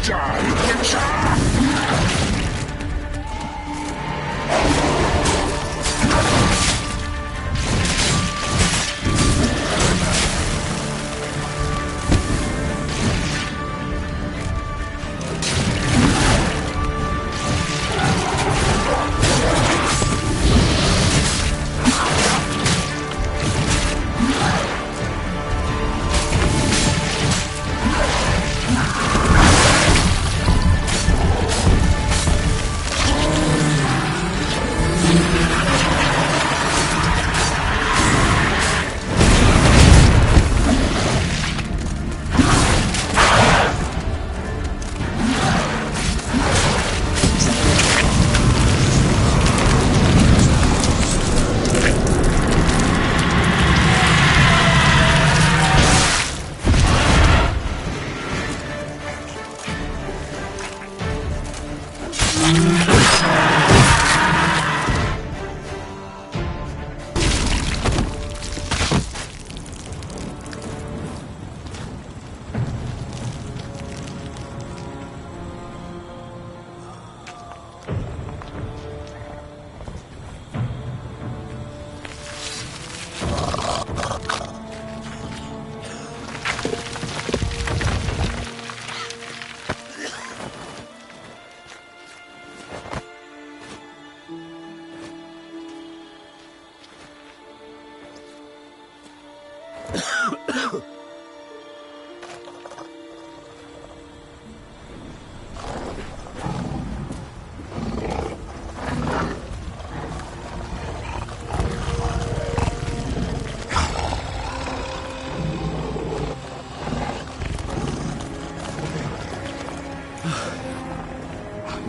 Die, Witcher!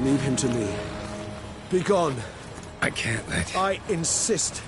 Leave him to me. Be gone. I can't let... I insist.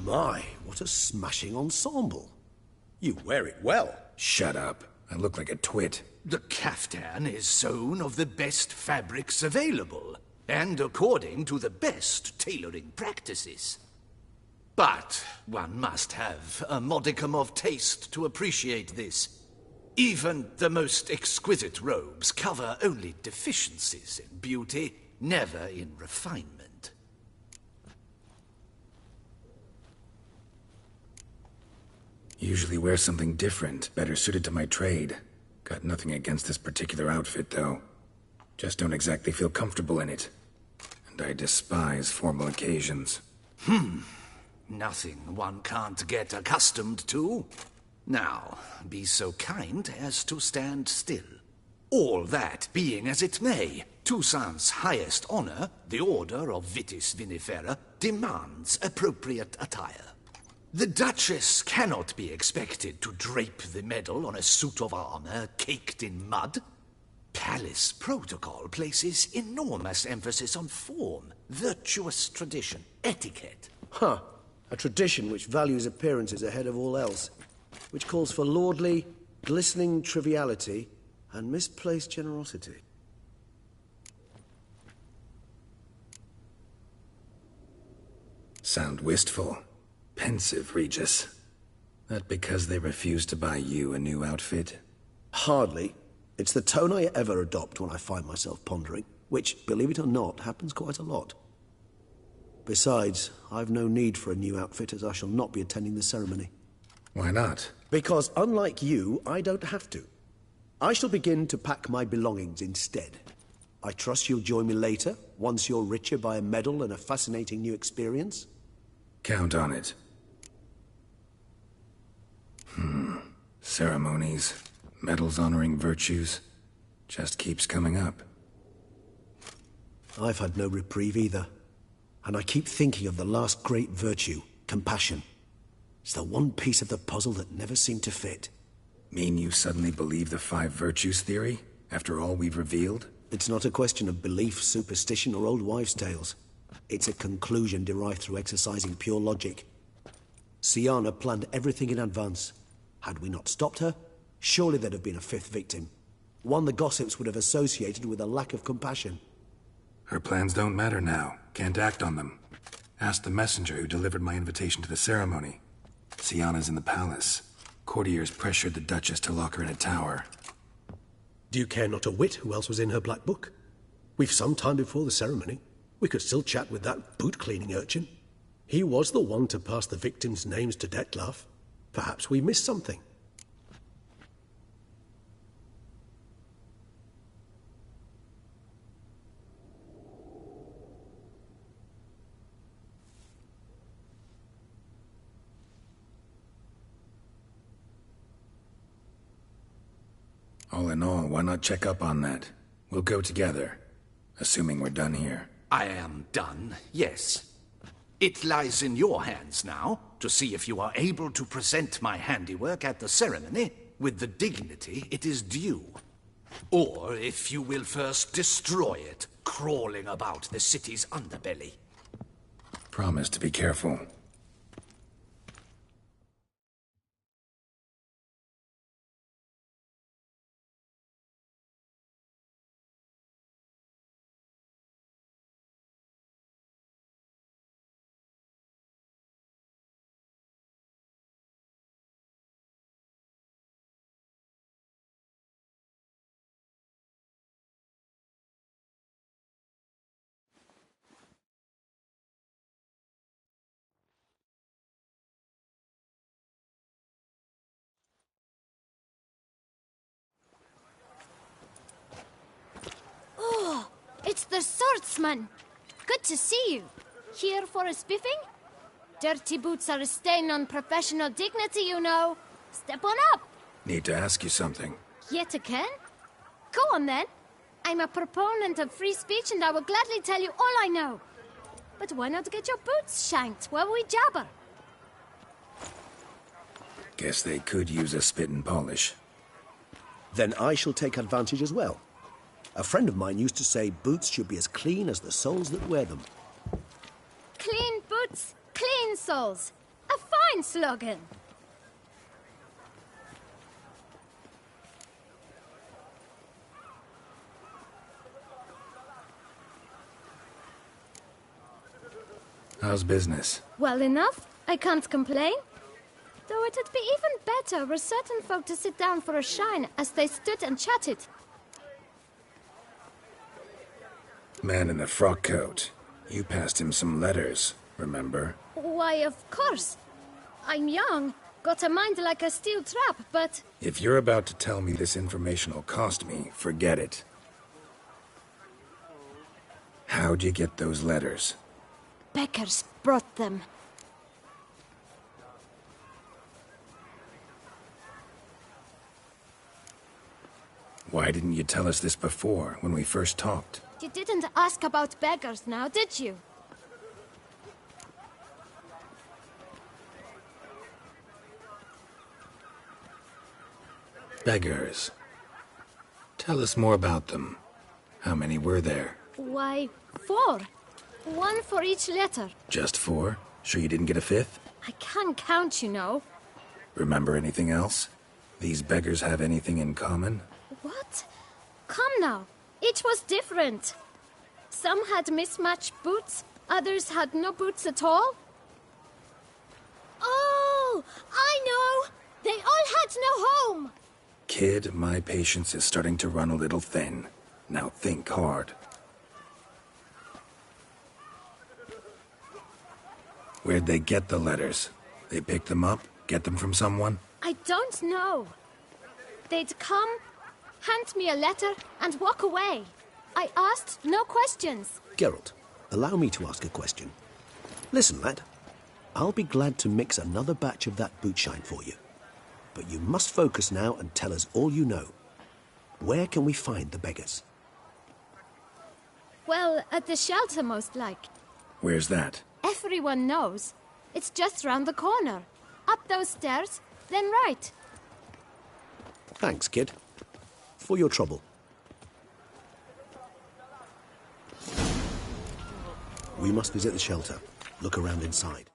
My, what a smashing ensemble. You wear it well. Shut up. I look like a twit. The caftan is sewn of the best fabrics available, and according to the best tailoring practices. But one must have a modicum of taste to appreciate this. Even the most exquisite robes cover only deficiencies in beauty, never in refinement. Usually wear something different, better suited to my trade. Got nothing against this particular outfit, though. Just don't exactly feel comfortable in it. And I despise formal occasions. Nothing one can't get accustomed to. Now, be so kind as to stand still. All that being as it may, Toussaint's highest honor, the Order of Vitis Vinifera, demands appropriate attire. The Duchess cannot be expected to drape the medal on a suit of armor caked in mud. Palace protocol places enormous emphasis on form, virtuous tradition, etiquette. Huh. A tradition which values appearances ahead of all else. Which calls for lordly, glistening triviality and misplaced generosity. Sound wistful. Pensive, Regis. That because they refuse to buy you a new outfit? Hardly. It's the tone I ever adopt when I find myself pondering, which, believe it or not, happens quite a lot. Besides, I've no need for a new outfit as I shall not be attending the ceremony. Why not? Because, unlike you, I don't have to. I shall begin to pack my belongings instead. I trust you'll join me later, once you're richer by a medal and a fascinating new experience? Count on it. Ceremonies, medals honoring virtues, just keeps coming up. I've had no reprieve either. And I keep thinking of the last great virtue, compassion. It's the one piece of the puzzle that never seemed to fit. Mean you suddenly believe the 5 virtues theory, after all we've revealed? It's not a question of belief, superstition, or old wives' tales. It's a conclusion derived through exercising pure logic. Syanna planned everything in advance. Had we not stopped her, surely there'd have been a 5th victim. One the gossips would have associated with a lack of compassion. Her plans don't matter now. Can't act on them. Ask the messenger who delivered my invitation to the ceremony. Syanna's in the palace. Courtiers pressured the Duchess to lock her in a tower. Do you care not a whit who else was in her black book? We've some time before the ceremony. We could still chat with that boot-cleaning urchin. He was the one to pass the victims' names to Dettlaff. Perhaps we missed something. All in all, why not check up on that? We'll go together, assuming we're done here. I am done, yes. It lies in your hands now to see if you are able to present my handiwork at the ceremony with the dignity it is due. Or if you will first destroy it, crawling about the city's underbelly. Promise to be careful. It's the swordsman. Good to see you. Here for a spiffing? Dirty boots are a stain on professional dignity, you know. Step on up. Need to ask you something. Yet again? Go on then. I'm a proponent of free speech and I will gladly tell you all I know. But why not get your boots shanked while we jabber? Guess they could use a spit and polish. Then I shall take advantage as well. A friend of mine used to say boots should be as clean as the soles that wear them. Clean boots, clean soles. A fine slogan. How's business? Well enough. I can't complain. Though it'd be even better were certain folk to sit down for a shine as they stood and chatted. Man in the frock coat. You passed him some letters, remember? Why, of course. I'm young, got a mind like a steel trap, but... If you're about to tell me this information will cost me, forget it. How'd you get those letters? Beckers brought them. Why didn't you tell us this before, when we first talked? You didn't ask about beggars now, did you? Beggars. Tell us more about them. How many were there? Why, 4. One for each letter. Just 4? Sure you didn't get a 5th? I can't count, you know. Remember anything else? These beggars have anything in common? What? Come now. Each was different. Some had mismatched boots, others had no boots at all. Oh, I know! They all had no home! Kid, my patience is starting to run a little thin. Now think hard. Where'd they get the letters? They picked them up? Get them from someone? I don't know. They'd come, hand me a letter, and walk away. I asked no questions. Geralt, allow me to ask a question. Listen, lad. I'll be glad to mix another batch of that bootshine for you. But you must focus now and tell us all you know. Where can we find the beggars? Well, at the shelter, most like. Where's that? Everyone knows. It's just round the corner. Up those stairs, then right. Thanks, kid. For your trouble. We must visit the shelter. Look around inside.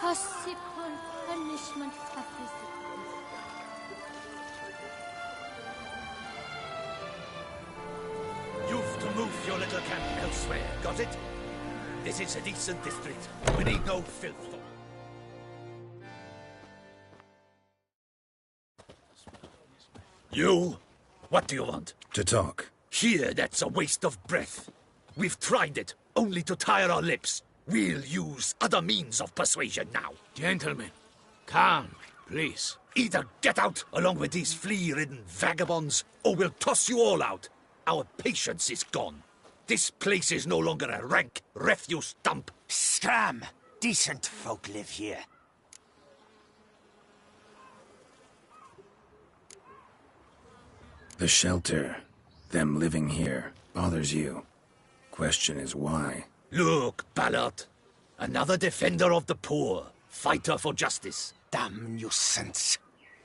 Possible punishment for You've to move your little camp elsewhere, got it? This is a decent district. We need no filth. You? What do you want? To talk. Here, that's a waste of breath. We've tried it, only to tire our lips. We'll use other means of persuasion now. Gentlemen, calm. Please, either get out along with these flea-ridden vagabonds, or we'll toss you all out. Our patience is gone. This place is no longer a rank refuse dump. Scram! Decent folk live here. The shelter, them living here, bothers you. Question is why? Look, Ballard. Another defender of the poor. Fighter for justice. Damn nuisance.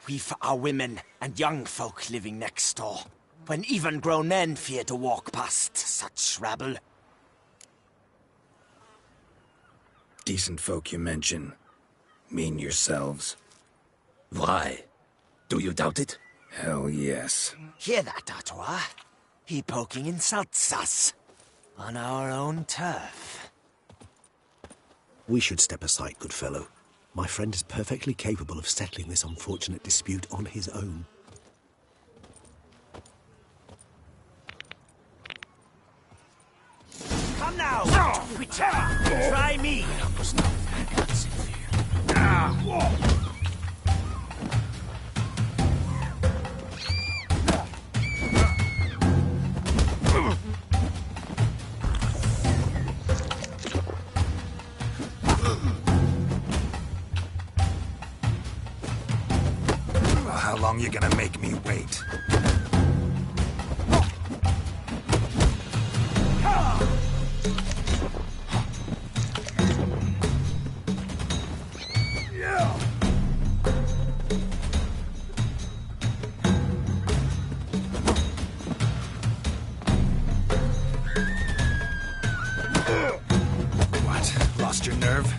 We've our women and young folk living next door, when even grown men fear to walk past such rabble. Decent folk you mention. Mean yourselves? Why? Do you doubt it? Hell yes. Hear that, Artois? He poking insults us. On our own turf. We should step aside, good fellow. My friend is perfectly capable of settling this unfortunate dispute on his own. Come now! Whichever! Try me! How long you gonna make me wait? What? Lost your nerve?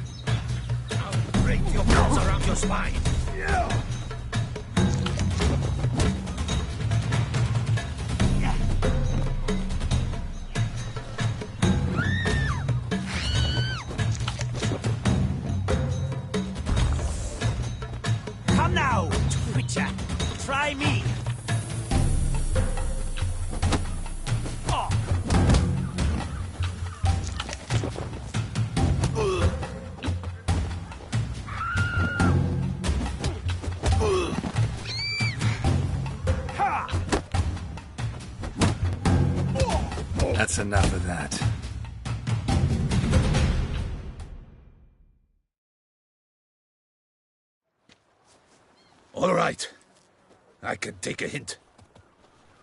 I'll break your bones around your spine. Come now, Twitcher! Try me! That's enough of that. All right. I can take a hint.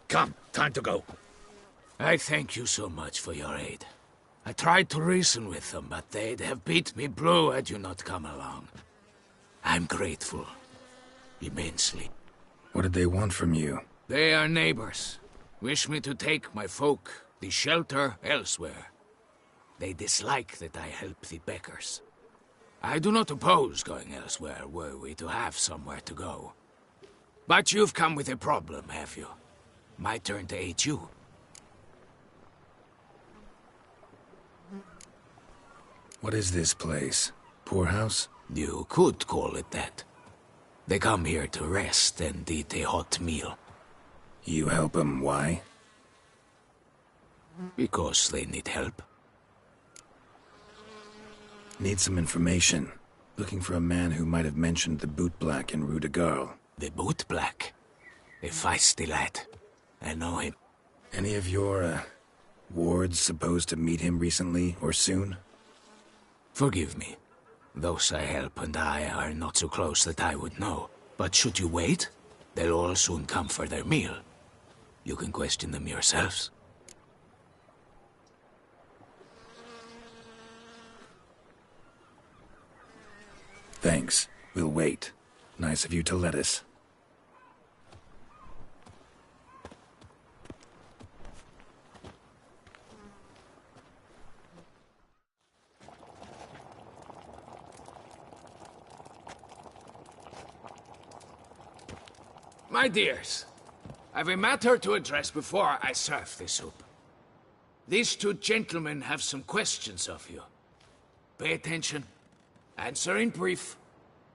Come, time to go. I thank you so much for your aid. I tried to reason with them, but they'd have beat me blue had you not come along. I'm grateful. Immensely. What did they want from you? They are neighbors. Wish me to take my folk, the shelter, elsewhere. They dislike that I help the Beckers. I do not oppose going elsewhere, were we to have somewhere to go. But you've come with a problem, have you? My turn to aid you. What is this place? Poorhouse? You could call it that. They come here to rest and eat a hot meal. You help them, why? Because they need help. Need some information. Looking for a man who might have mentioned the boot black in Rue de Garl. The boot black? A feisty lad. I know him. Any of your, wards supposed to meet him recently or soon? Forgive me. Those I help and I are not so close that I would know. But should you wait, they'll all soon come for their meal. You can question them yourselves. Thanks. We'll wait. Nice of you to let us. My dears, I've a matter to address before I serve the soup. These two gentlemen have some questions of you. Pay attention. Answer in brief.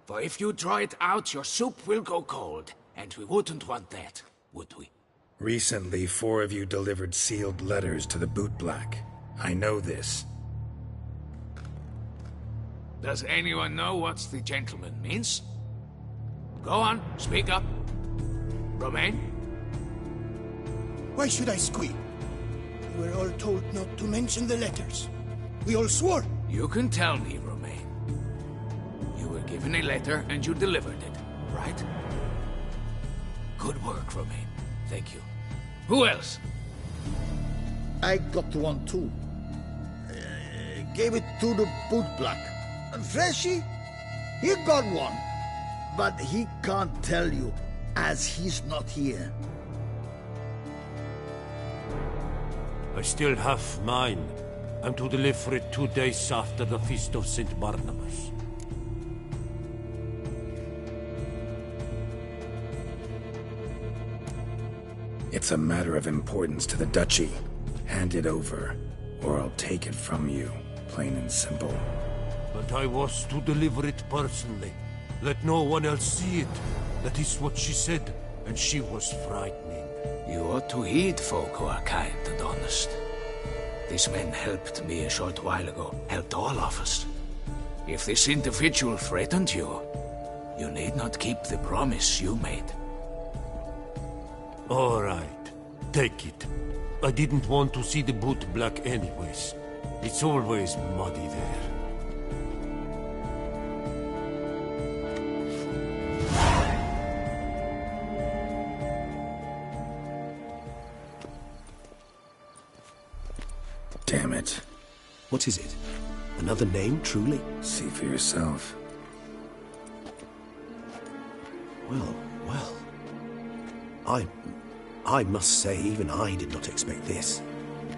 For if you draw it out, your soup will go cold. And we wouldn't want that, would we? Recently, 4 of you delivered sealed letters to the boot black. I know this. Does anyone know what the gentleman means? Go on, speak up. Romain? Why should I squeal? We were all told not to mention the letters. We all swore. You can tell me, Romain. You were given a letter and you delivered it, right? Good work, Romain. Thank you. Who else? I got one too. Gave it to the bootblack. Freshy, he got one. But he can't tell you, as he's not here. I still have mine. I'm to deliver it 2 days after the Feast of St. Barnabas. It's a matter of importance to the Duchy. Hand it over, or I'll take it from you. Plain and simple. But I was to deliver it personally. Let no one else see it. That is what she said, and she was frightening. You ought to heed folk who are kind and honest. These men helped me a short while ago, helped all of us. If this individual threatened you, you need not keep the promise you made. All right, take it. I didn't want to see the bootblack anyways. It's always muddy there. Damn it. What is it? Another name, truly? See for yourself. Well. I must say, even I did not expect this.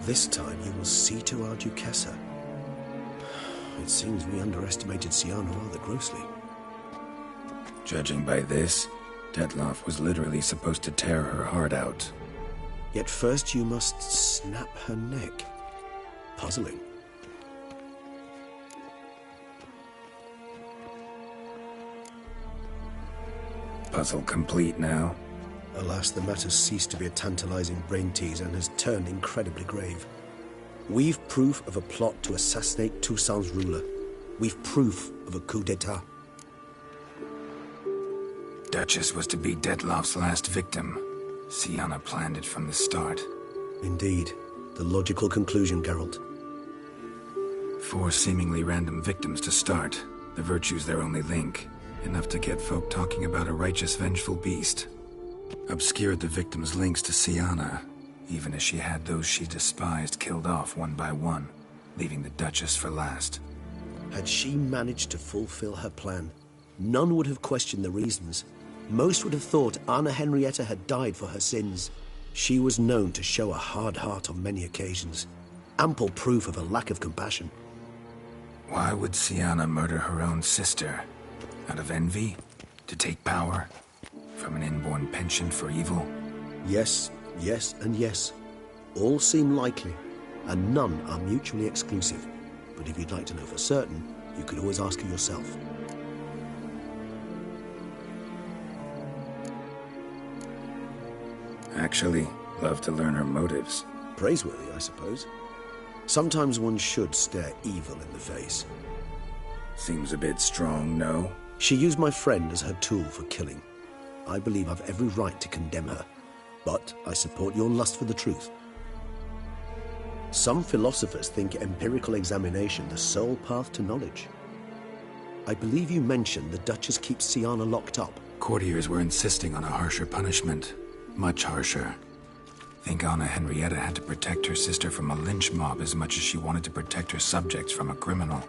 This time you will see to our Duquesa. It seems we underestimated Syanna rather grossly. Judging by this, Detloff was literally supposed to tear her heart out. Yet first you must snap her neck. Puzzling. Puzzle complete now. Alas, the matter's ceased to be a tantalizing brain tease and has turned incredibly grave. We've proof of a plot to assassinate Toussaint's ruler. We've proof of a coup d'etat. Duchess was to be Detloff's last victim. Syanna planned it from the start. Indeed. The logical conclusion, Geralt. 4 seemingly random victims to start. The virtue's their only link. Enough to get folk talking about a righteous, vengeful beast. Obscured the victims' links to Syanna, even as she had those she despised killed off one by one, leaving the Duchess for last. Had she managed to fulfill her plan, none would have questioned the reasons. Most would have thought Anna Henrietta had died for her sins. She was known to show a hard heart on many occasions. Ample proof of a lack of compassion. Why would Syanna murder her own sister? Out of envy? To take power? From an inborn penchant for evil? Yes, yes, and yes. All seem likely, and none are mutually exclusive. But if you'd like to know for certain, you could always ask her yourself. Actually, love to learn her motives. Praiseworthy, I suppose. Sometimes one should stare evil in the face. Seems a bit strong, no? She used my friend as her tool for killing. I believe I've every right to condemn her, but I support your lust for the truth. Some philosophers think empirical examination the sole path to knowledge. I believe you mentioned the Duchess keeps Syanna locked up. Courtiers were insisting on a harsher punishment. Much harsher. Think Anna Henrietta had to protect her sister from a lynch mob as much as she wanted to protect her subjects from a criminal.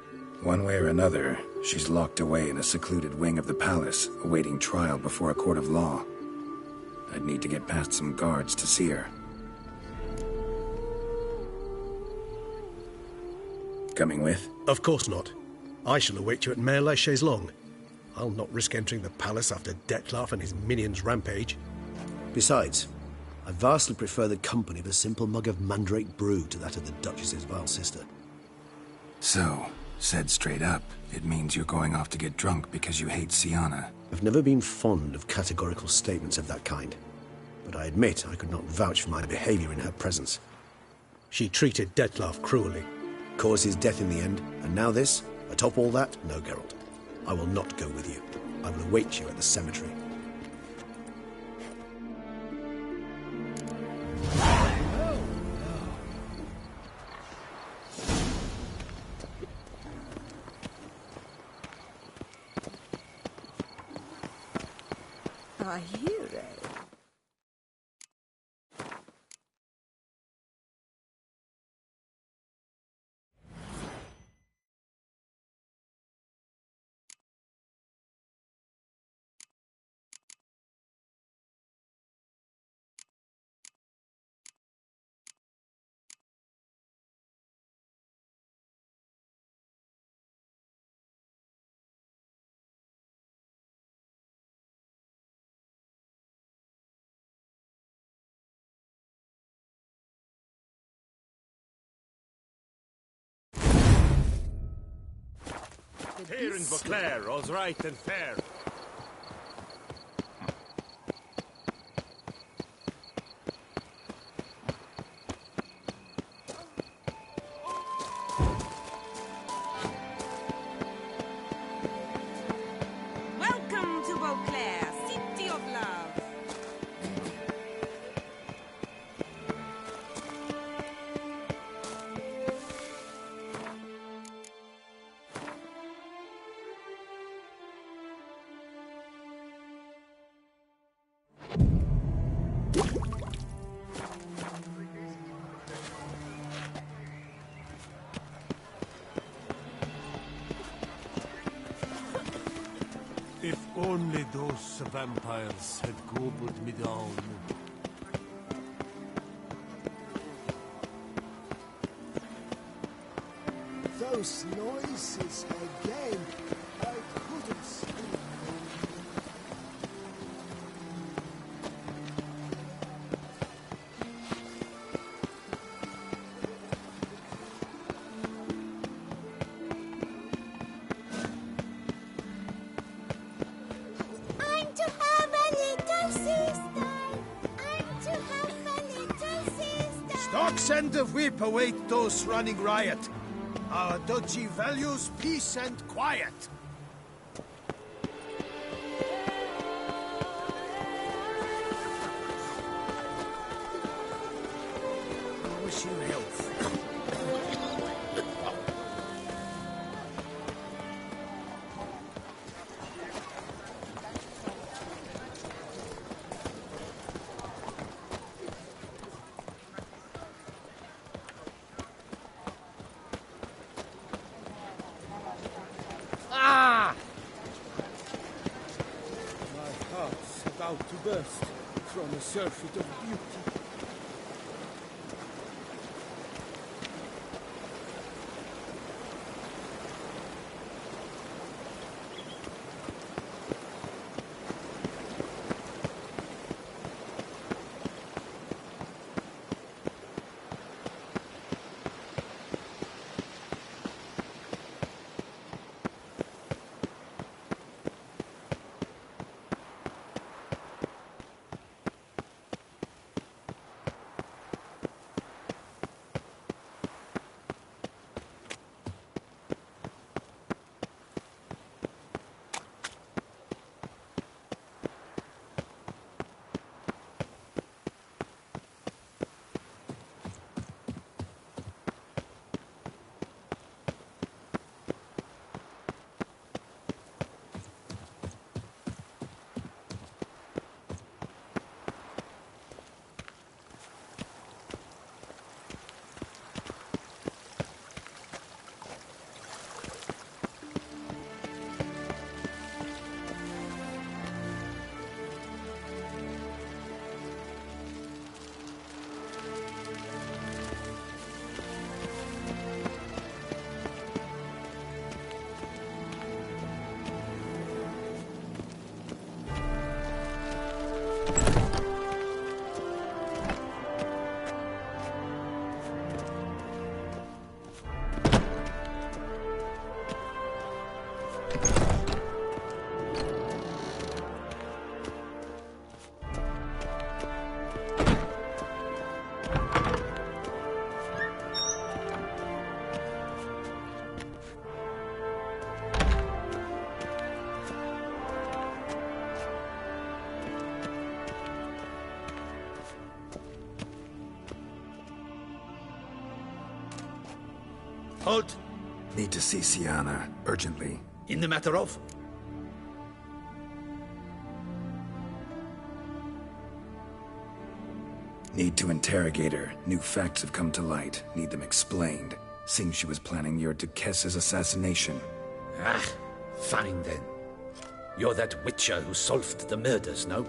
One way or another, she's locked away in a secluded wing of the palace, awaiting trial before a court of law. I'd need to get past some guards to see her. Coming with? Of course not. I shall await you at Mare la Chaise-Longue. I'll not risk entering the palace after Detloff and his minions rampage. Besides, I vastly prefer the company of a simple mug of mandrake brew to that of the Duchess's vile sister. So, said straight up, it means you're going off to get drunk because you hate Syanna. I've never been fond of categorical statements of that kind, but I admit I could not vouch for my behavior in her presence. She treated Detloff cruelly. Caused his death in the end, and now this? Atop all that? No, Geralt. I will not go with you. I will await you at the cemetery. Bahire. Here in Beauclair, all's right and fair. Welcome to Beauclair, city of love. If only those vampires had gobbled me down. Those noises again. I couldn't sleep. I'm to have a little sister. I'm to have a little sister. Stocks and the whip await those running riot. Our duchy values peace and quiet. I wish you health. My heart's about to burst from a surfeit of beauty. Halt! Need to see Siana, urgently. In the matter of? Need to interrogate her. New facts have come to light. Need them explained. Seems she was planning your Duquesse's assassination. Ah, fine then. You're that witcher who solved the murders, no?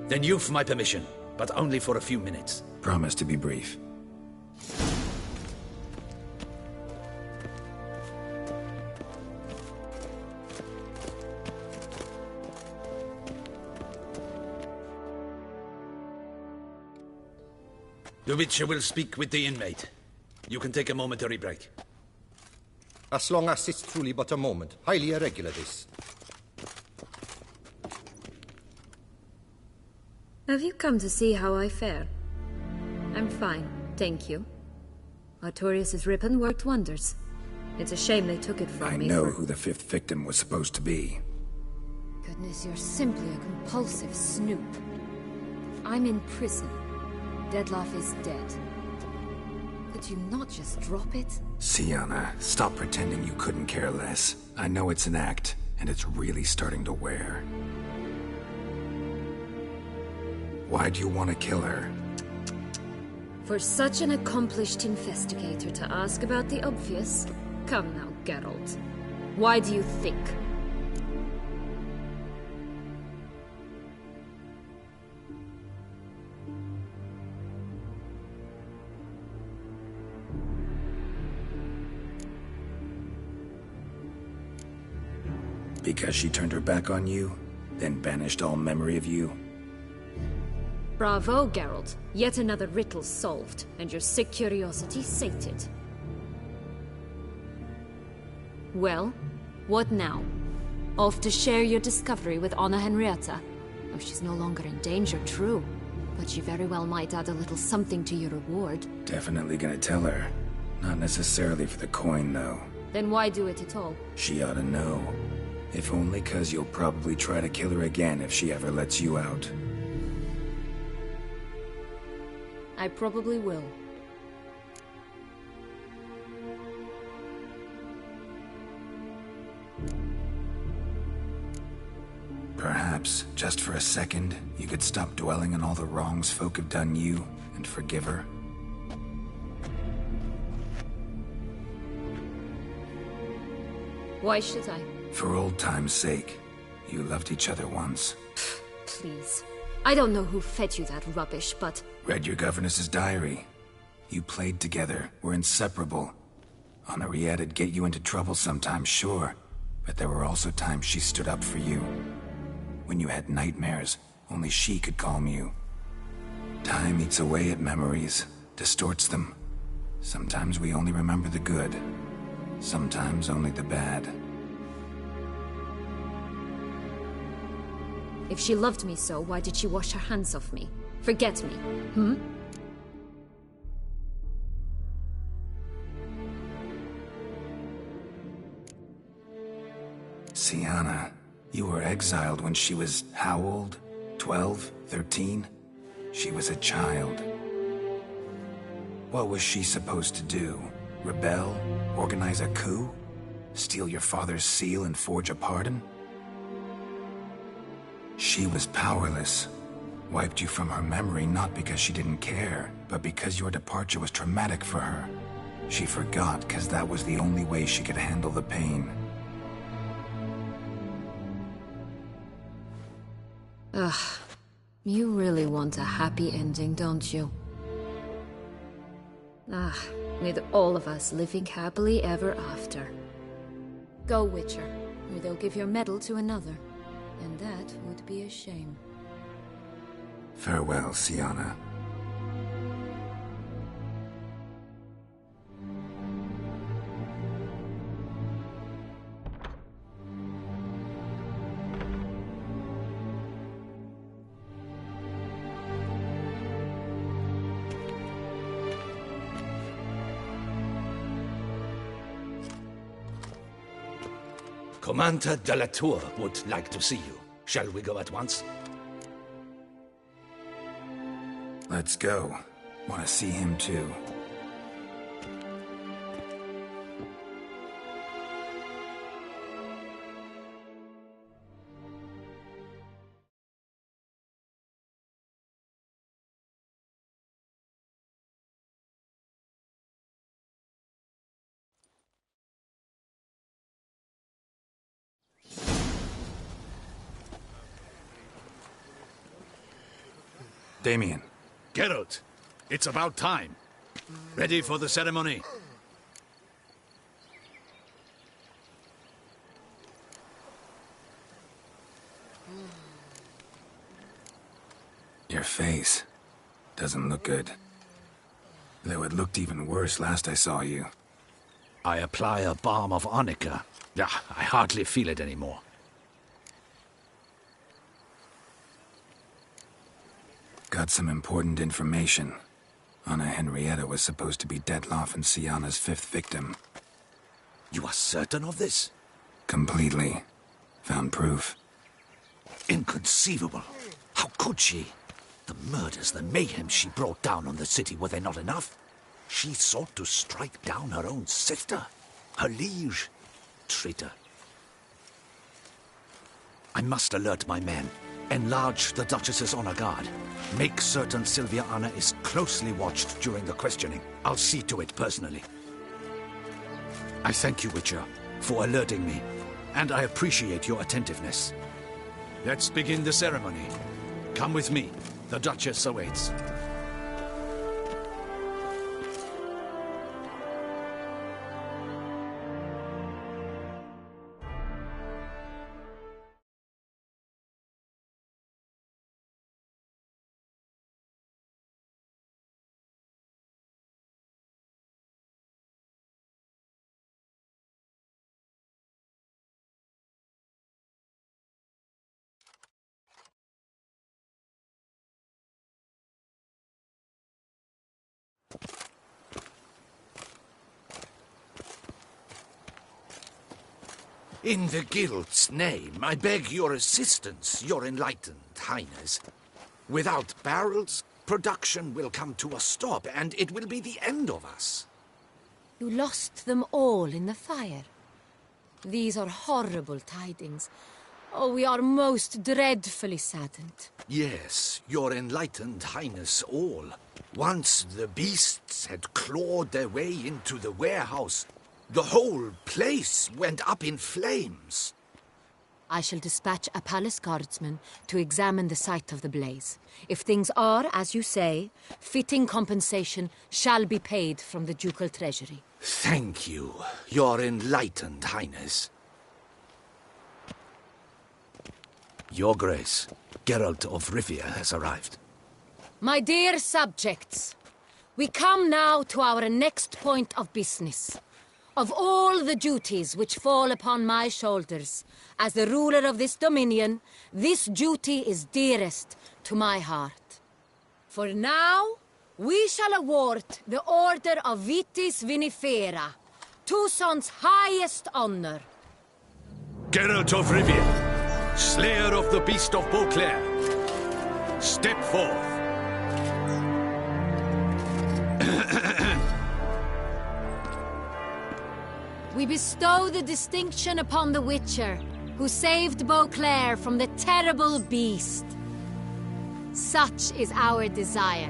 Then you've my permission, but only for a few minutes. Promise to be brief. The Witcher will speak with the inmate. You can take a momentary break. As long as it's truly but a moment. Highly irregular, this. Have you come to see how I fare? I'm fine, thank you. Artorius' ribbon worked wonders. It's a shame they took it from me. I know who the fifth victim was supposed to be. Goodness, you're simply a compulsive snoop. I'm in prison. Dettlaff is dead. Could you not just drop it? Syanna, stop pretending you couldn't care less. I know it's an act, and it's really starting to wear. Why'd you want to kill her? For such an accomplished investigator to ask about the obvious? Come now, Geralt. Why do you think? Because she turned her back on you, then banished all memory of you? Bravo, Geralt. Yet another riddle solved, and your sick curiosity sated. Well, what now? Off to share your discovery with Anna Henrietta? Oh, she's no longer in danger, true. But she very well might add a little something to your reward. Definitely gonna tell her. Not necessarily for the coin, though. Then why do it at all? She ought to know. If only 'cause you'll probably try to kill her again if she ever lets you out. I probably will. Perhaps, just for a second, you could stop dwelling on all the wrongs folk have done you, and forgive her. Why should I? For old time's sake. You loved each other once. Please. I don't know who fed you that rubbish, but... Read your governess's diary. You played together, were inseparable. Henriette'd get you into trouble sometimes, sure. But there were also times she stood up for you. When you had nightmares, only she could calm you. Time eats away at memories, distorts them. Sometimes we only remember the good. Sometimes only the bad. If she loved me so, why did she wash her hands off me? Forget me, hmm? Syanna, you were exiled when she was how old? 12? 13? She was a child. What was she supposed to do? Rebel? Organize a coup? Steal your father's seal and forge a pardon? She was powerless. Wiped you from her memory not because she didn't care, but because your departure was traumatic for her. She forgot because that was the only way she could handle the pain. Ugh. You really want a happy ending, don't you? Ah, with all of us living happily ever after. Go, Witcher, or they'll give your medal to another. And that would be a shame. Farewell, Syanna. Commander de la Tour would like to see you. Shall we go at once? Let's go. Want to see him too. Damien. Geralt, it's about time. Ready for the ceremony? Your face doesn't look good. Though it looked even worse last I saw you. I apply a balm of arnica. Yeah, I hardly feel it anymore. Got some important information. Anna Henrietta was supposed to be Detloff and Syanna's 5th victim. You are certain of this? Completely. Found proof. Inconceivable. How could she? The murders, the mayhem she brought down on the city, were they not enough? She sought to strike down her own sister, her liege. Traitor. I must alert my men. Enlarge the Duchess's honor guard. Make certain Sylvia Anna is closely watched during the questioning. I'll see to it personally. I thank you, Witcher, for alerting me, and I appreciate your attentiveness. Let's begin the ceremony. Come with me. The Duchess awaits. In the Guild's name, I beg your assistance, your enlightened highness. Without barrels, production will come to a stop, and it will be the end of us. You lost them all in the fire. These are horrible tidings. Oh, we are most dreadfully saddened. Yes, your enlightened highness all. Once the beasts had clawed their way into the warehouse, the whole place went up in flames. I shall dispatch a palace guardsman to examine the site of the blaze. If things are, as you say, fitting compensation shall be paid from the ducal treasury. Thank you, your enlightened highness. Your Grace, Geralt of Rivia has arrived. My dear subjects, we come now to our next point of business. Of all the duties which fall upon my shoulders, as the ruler of this dominion, this duty is dearest to my heart. For now, we shall award the Order of Vitis Vinifera, Toussaint's highest honor. Geralt of Rivia, slayer of the beast of Beauclair, step forth. We bestow the distinction upon the Witcher, who saved Beauclair from the terrible beast. Such is our desire.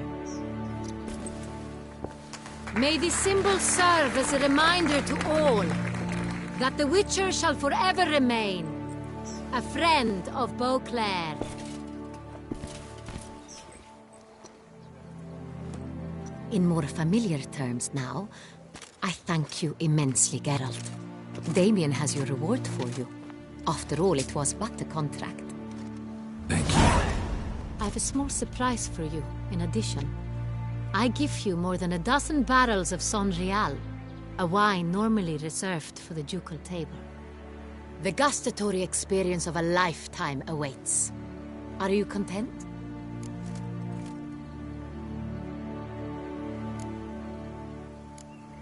May this symbol serve as a reminder to all that the Witcher shall forever remain a friend of Beauclair. In more familiar terms now, I thank you immensely, Geralt. Damien has your reward for you. After all, it was but a contract. Thank you. I have a small surprise for you, in addition. I give you more than a dozen barrels of Son Real, a wine normally reserved for the ducal table. The gustatory experience of a lifetime awaits. Are you content?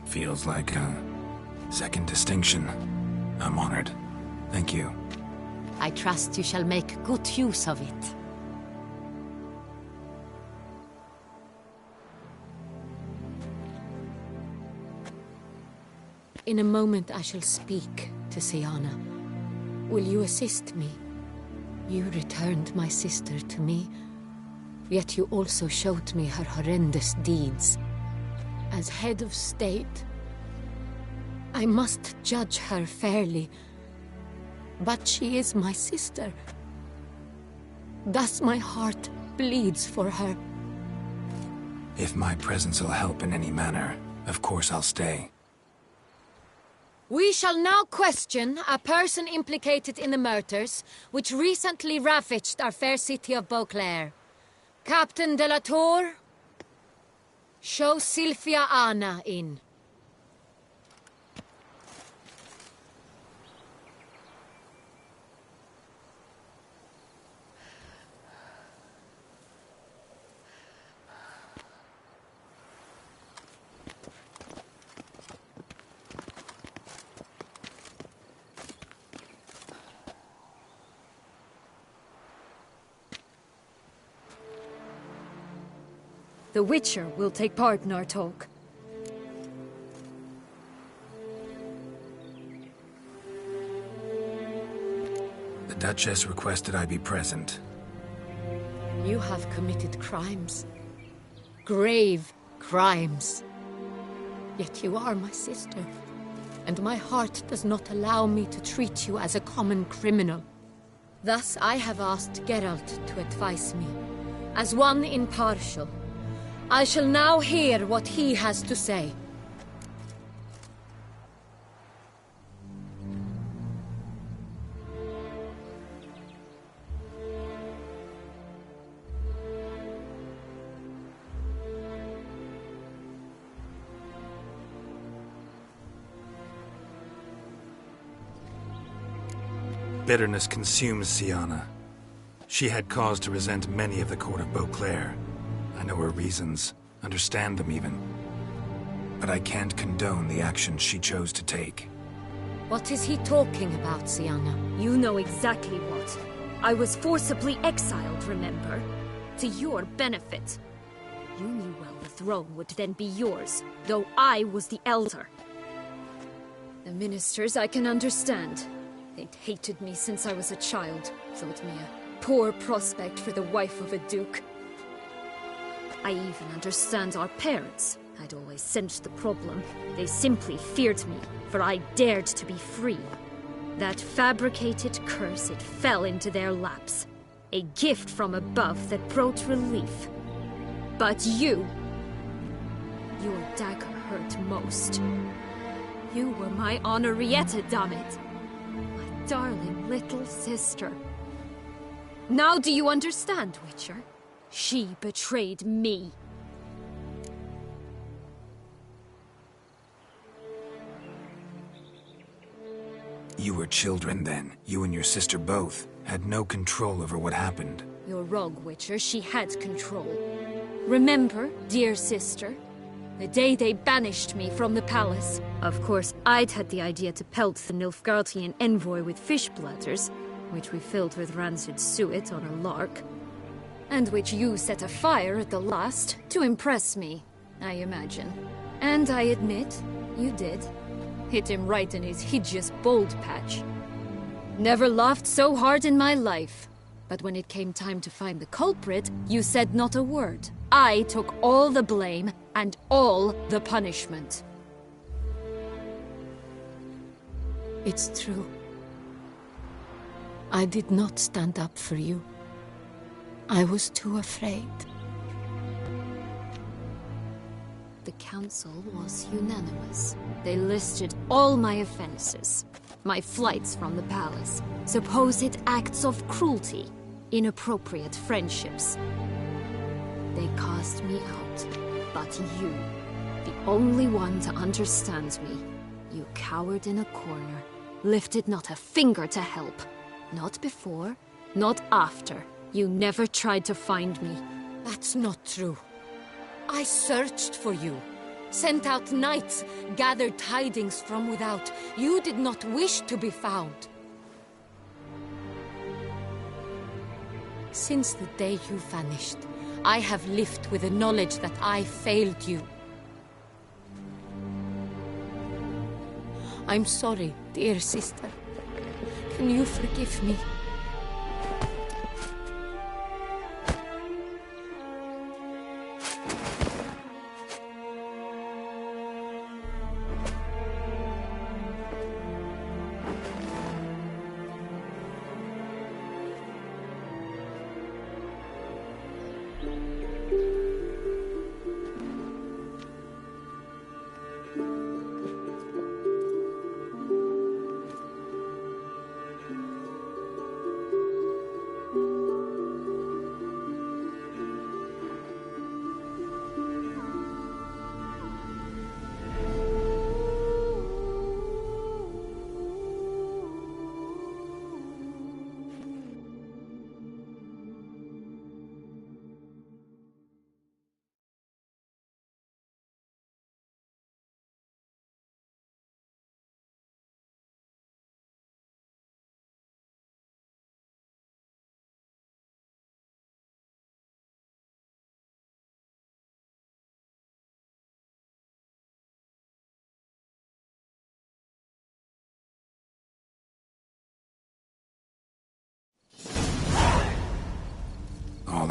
Feels like a second distinction. I'm honored. Thank you. I trust you shall make good use of it. In a moment I shall speak to Syanna. Will you assist me? You returned my sister to me, yet you also showed me her horrendous deeds. As head of state, I must judge her fairly, but she is my sister. Thus my heart bleeds for her. If my presence will help in any manner, of course I'll stay. We shall now question a person implicated in the murders which recently ravaged our fair city of Beauclair. Captain de la Tour, show Sylvia Anna in. The Witcher will take part in our talk. The Duchess requested I be present. You have committed crimes. Grave crimes. Yet you are my sister, and my heart does not allow me to treat you as a common criminal. Thus I have asked Geralt to advise me, as one impartial. I shall now hear what he has to say. Bitterness consumes Syanna. She had cause to resent many of the court of Beauclair. I know her reasons, understand them even. But I can't condone the actions she chose to take. What is he talking about, Syanna? You know exactly what. I was forcibly exiled, remember? To your benefit. You knew well the throne would then be yours, though I was the elder. The ministers I can understand. They'd hated me since I was a child, thought me a poor prospect for the wife of a duke. I even understand our parents. I'd always sensed the problem. They simply feared me, for I dared to be free. That fabricated curse, it fell into their laps. A gift from above that brought relief. But you... your dagger hurt most. You were my Henrietta, damn it. My darling little sister. Now do you understand, Witcher? She betrayed me. You were children then. You and your sister both had no control over what happened. You're wrong, Witcher. She had control. Remember, dear sister? The day they banished me from the palace. Of course, I'd had the idea to pelt the Nilfgaardian envoy with fish bladders, which we filled with rancid suet on a lark. And which you set afire at the last, to impress me, I imagine. And I admit, you did. Hit him right in his hideous bald patch. Never laughed so hard in my life. But when it came time to find the culprit, you said not a word. I took all the blame and all the punishment. It's true. I did not stand up for you. I was too afraid. The council was unanimous. They listed all my offenses. My flights from the palace, supposed acts of cruelty, inappropriate friendships. They cast me out. But you, the only one to understand me, you cowered in a corner, lifted not a finger to help. Not before, not after. You never tried to find me. That's not true. I searched for you. Sent out knights, gathered tidings from without. You did not wish to be found. Since the day you vanished, I have lived with the knowledge that I failed you. I'm sorry, dear sister. Can you forgive me?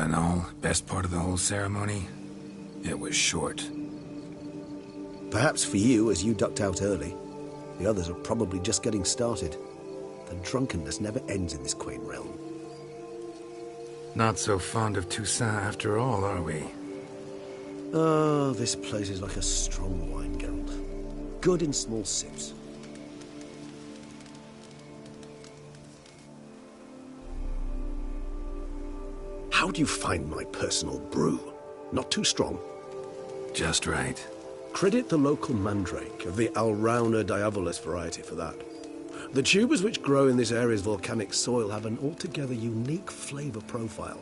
in all, best part of the whole ceremony? It was short. Perhaps for you, as you ducked out early. The others are probably just getting started. The drunkenness never ends in this quaint realm. Not so fond of Toussaint after all, are we? Oh, this place is like a strong wine, Geralt. Good in small sips. How do you find my personal brew? Not too strong? Just right. Credit the local mandrake of the Alrauna diabolus variety for that. The tubers which grow in this area's volcanic soil have an altogether unique flavor profile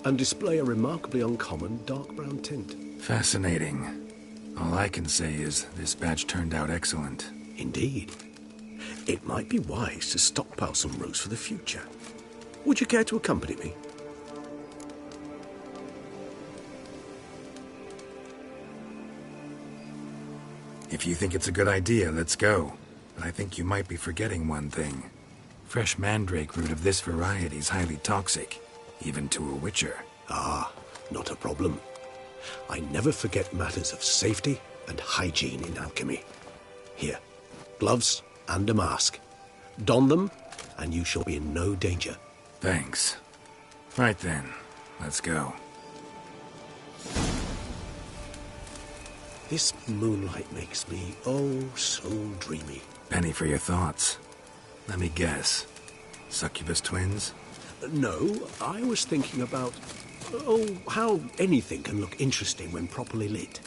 and display a remarkably uncommon dark brown tint. Fascinating. All I can say is this batch turned out excellent. Indeed. It might be wise to stockpile some roots for the future. Would you care to accompany me? If you think it's a good idea, let's go. But I think you might be forgetting one thing. Fresh mandrake root of this variety is highly toxic, even to a witcher. Ah, not a problem. I never forget matters of safety and hygiene in alchemy. Here, gloves and a mask. Don them, and you shall be in no danger. Thanks. Right then, let's go. This moonlight makes me, oh, so dreamy. Penny for your thoughts. Let me guess. Succubus twins? No, I was thinking about, oh, how anything can look interesting when properly lit.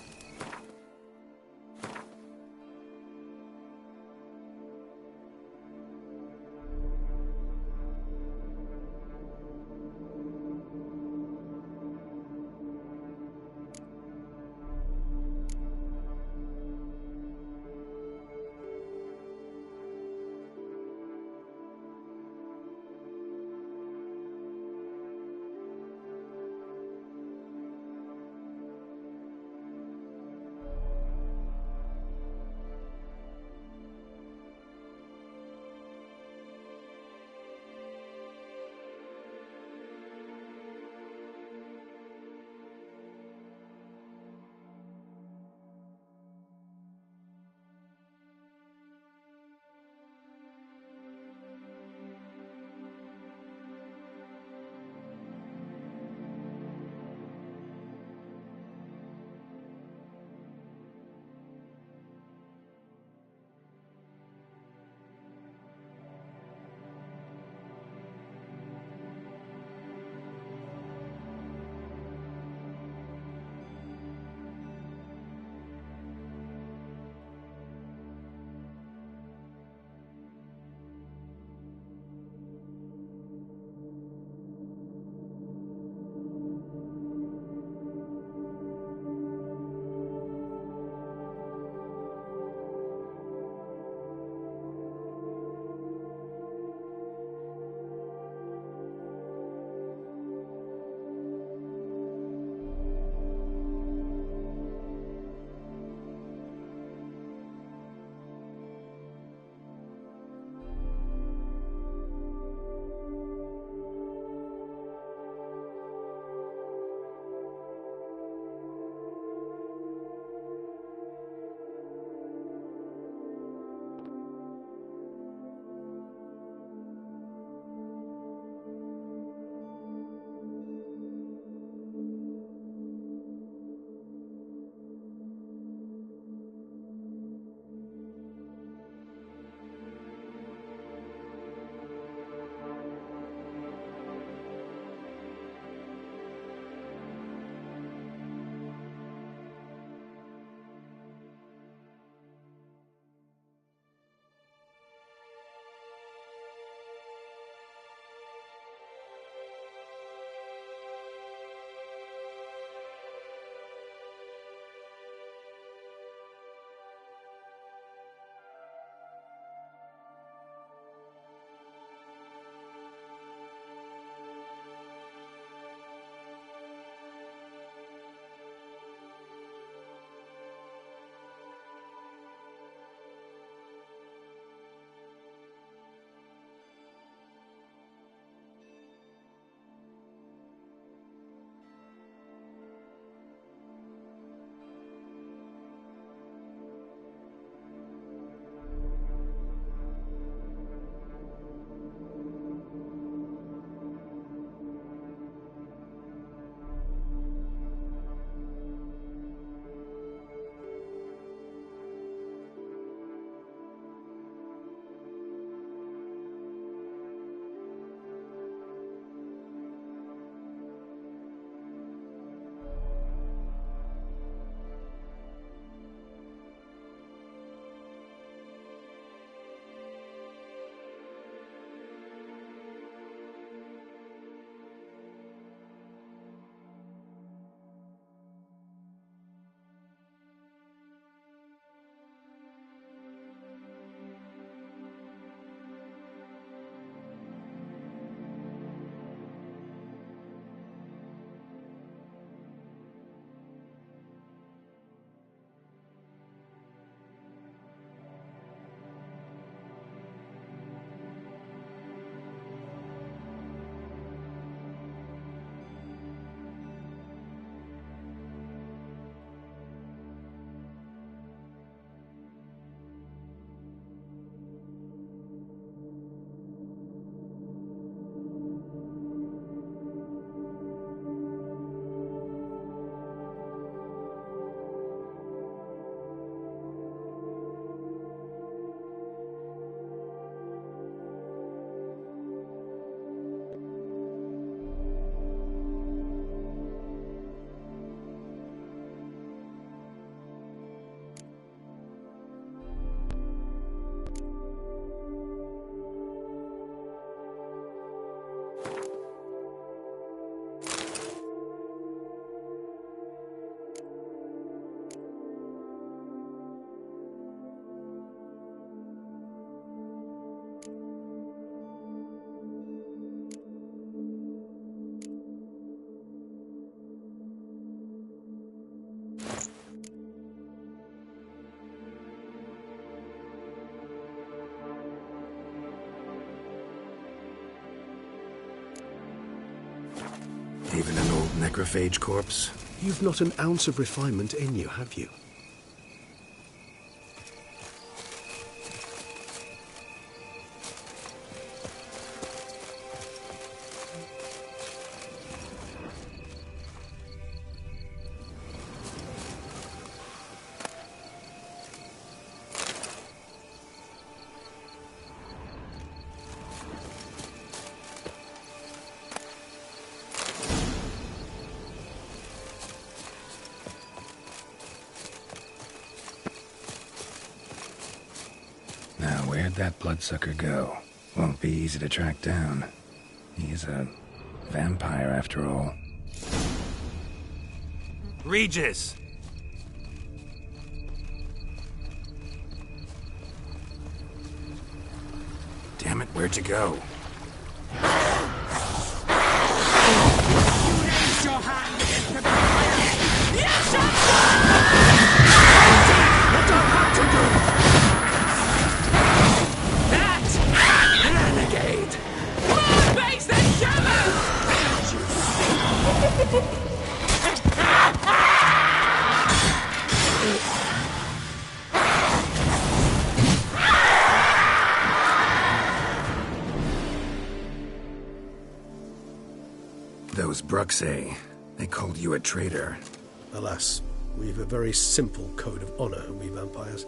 macrophage corpse? You've not an ounce of refinement in you, have you? Now, where'd that bloodsucker go? Won't be easy to track down. He's a vampire, after all. Regis! Damn it, where'd you go? Raise your hand against the fire! Yes, What do I have to do? Renegade! more base than Those Bruxae, they called you a traitor. Alas, we've a very simple code of honor, we vampires.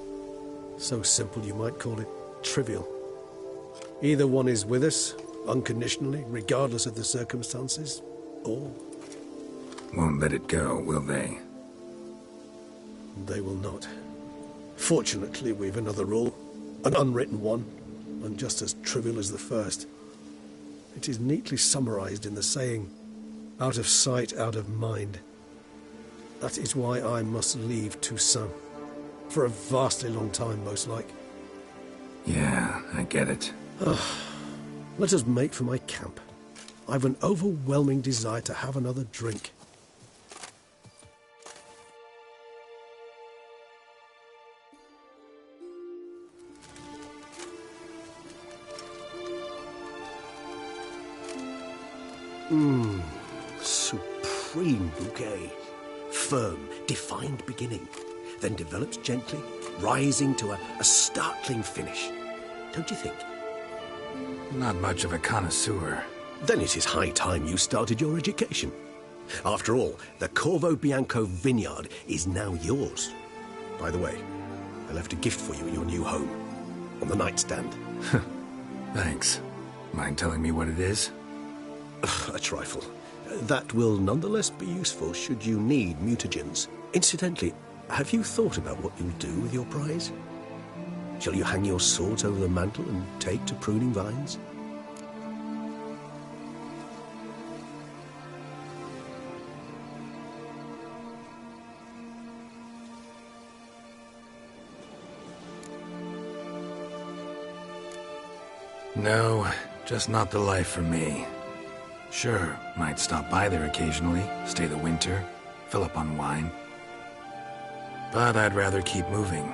So simple you might call it trivial. Either one is with us, unconditionally, regardless of the circumstances, or... Won't let it go, will they? They will not. Fortunately, we've another rule, an unwritten one, and just as trivial as the first. It is neatly summarized in the saying, out of sight, out of mind. That is why I must leave Toussaint. For a vastly long time, most like. Yeah, I get it. Let us make for my camp. I've an overwhelming desire to have another drink. Supreme bouquet. Firm, defined beginning, then develops gently, rising to a startling finish. Don't you think? Not much of a connoisseur. Then it is high time you started your education. After all, the Corvo Bianco vineyard is now yours. By the way, I left a gift for you in your new home. On the nightstand. Thanks. Mind telling me what it is? A trifle. That will nonetheless be useful should you need mutagens. Incidentally, have you thought about what you'll do with your prize? Shall you hang your swords over the mantle and take to pruning vines? No, just not the life for me. Sure, might stop by there occasionally, stay the winter, fill up on wine. But I'd rather keep moving.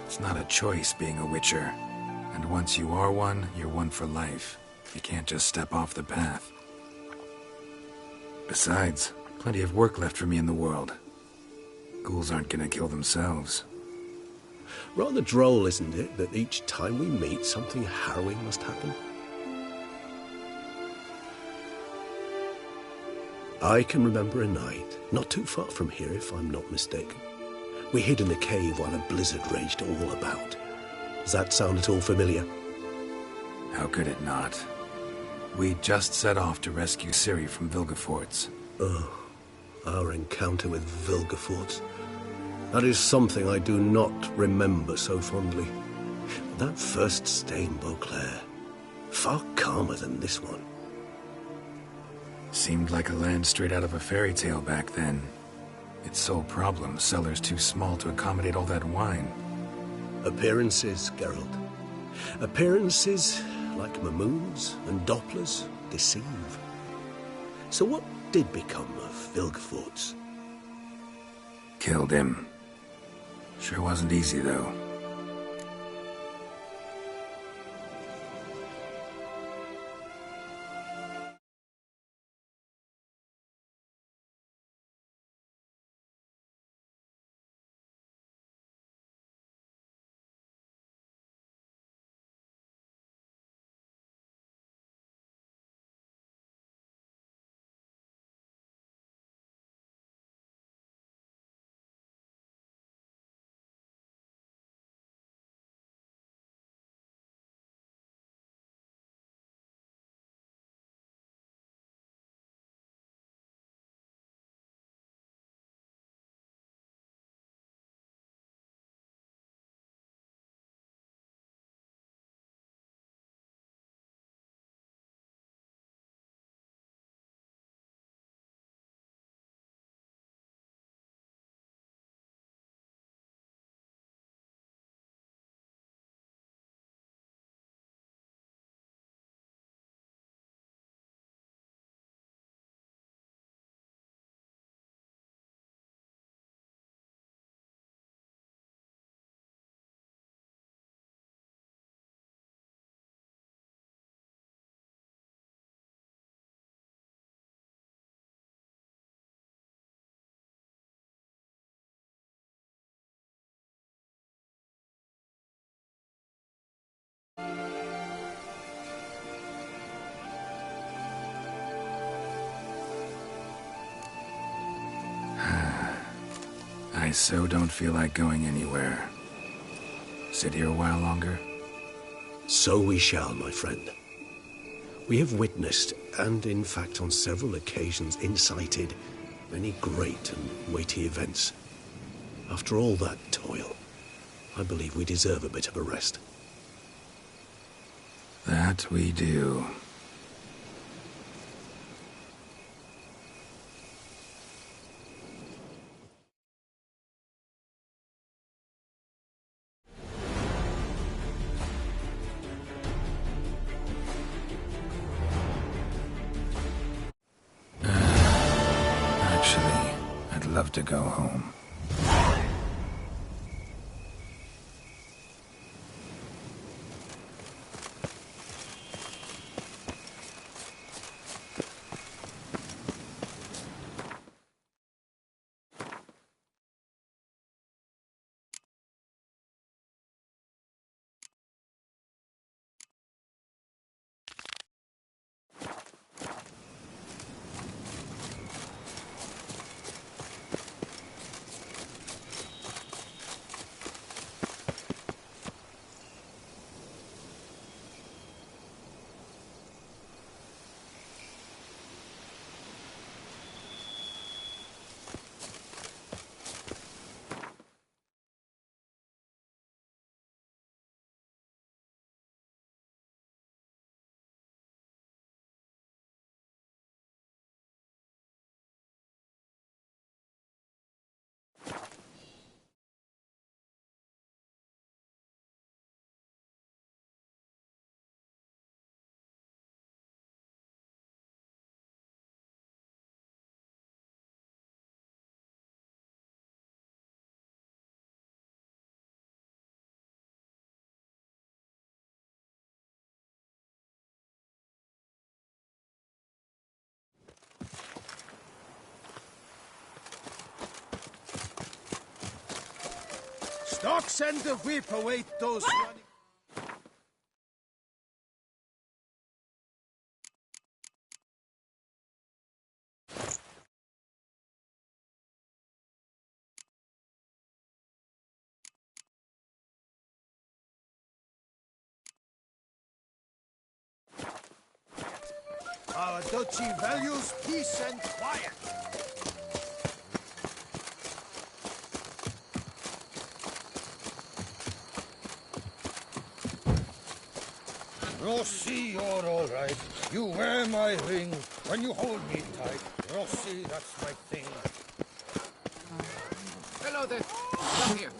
It's not a choice being a witcher. And once you are one, you're one for life. You can't just step off the path. Besides, plenty of work left for me in the world. Ghouls aren't gonna kill themselves. Rather droll, isn't it, that each time we meet, something harrowing must happen? I can remember a night, not too far from here if I'm not mistaken. We hid in a cave while a blizzard raged all about. Does that sound at all familiar? How could it not? We just set off to rescue Ciri from Vilgefortz. Oh, our encounter with Vilgefortz. That is something I do not remember so fondly. That first stay in Beauclair, far calmer than this one. Seemed like a land straight out of a fairy tale back then. Its sole problem, cellars too small to accommodate all that wine. Appearances, Geralt. Appearances, like Mamoons and Dopplers, deceive. So what did become of Vilgefortz? Killed him. Sure wasn't easy, though. I so don't feel like going anywhere. Sit here a while longer? So we shall, my friend. We have witnessed, and in fact on several occasions incited, many great and weighty events. After all that toil, I believe we deserve a bit of a rest. That we do. Actually, I'd love to go home. Stocks and the whip await those running. Our duchy values peace and quiet. Rossi, you're all right. You wear my ring when you hold me tight. Rossi, that's my thing. Hello there. Come here.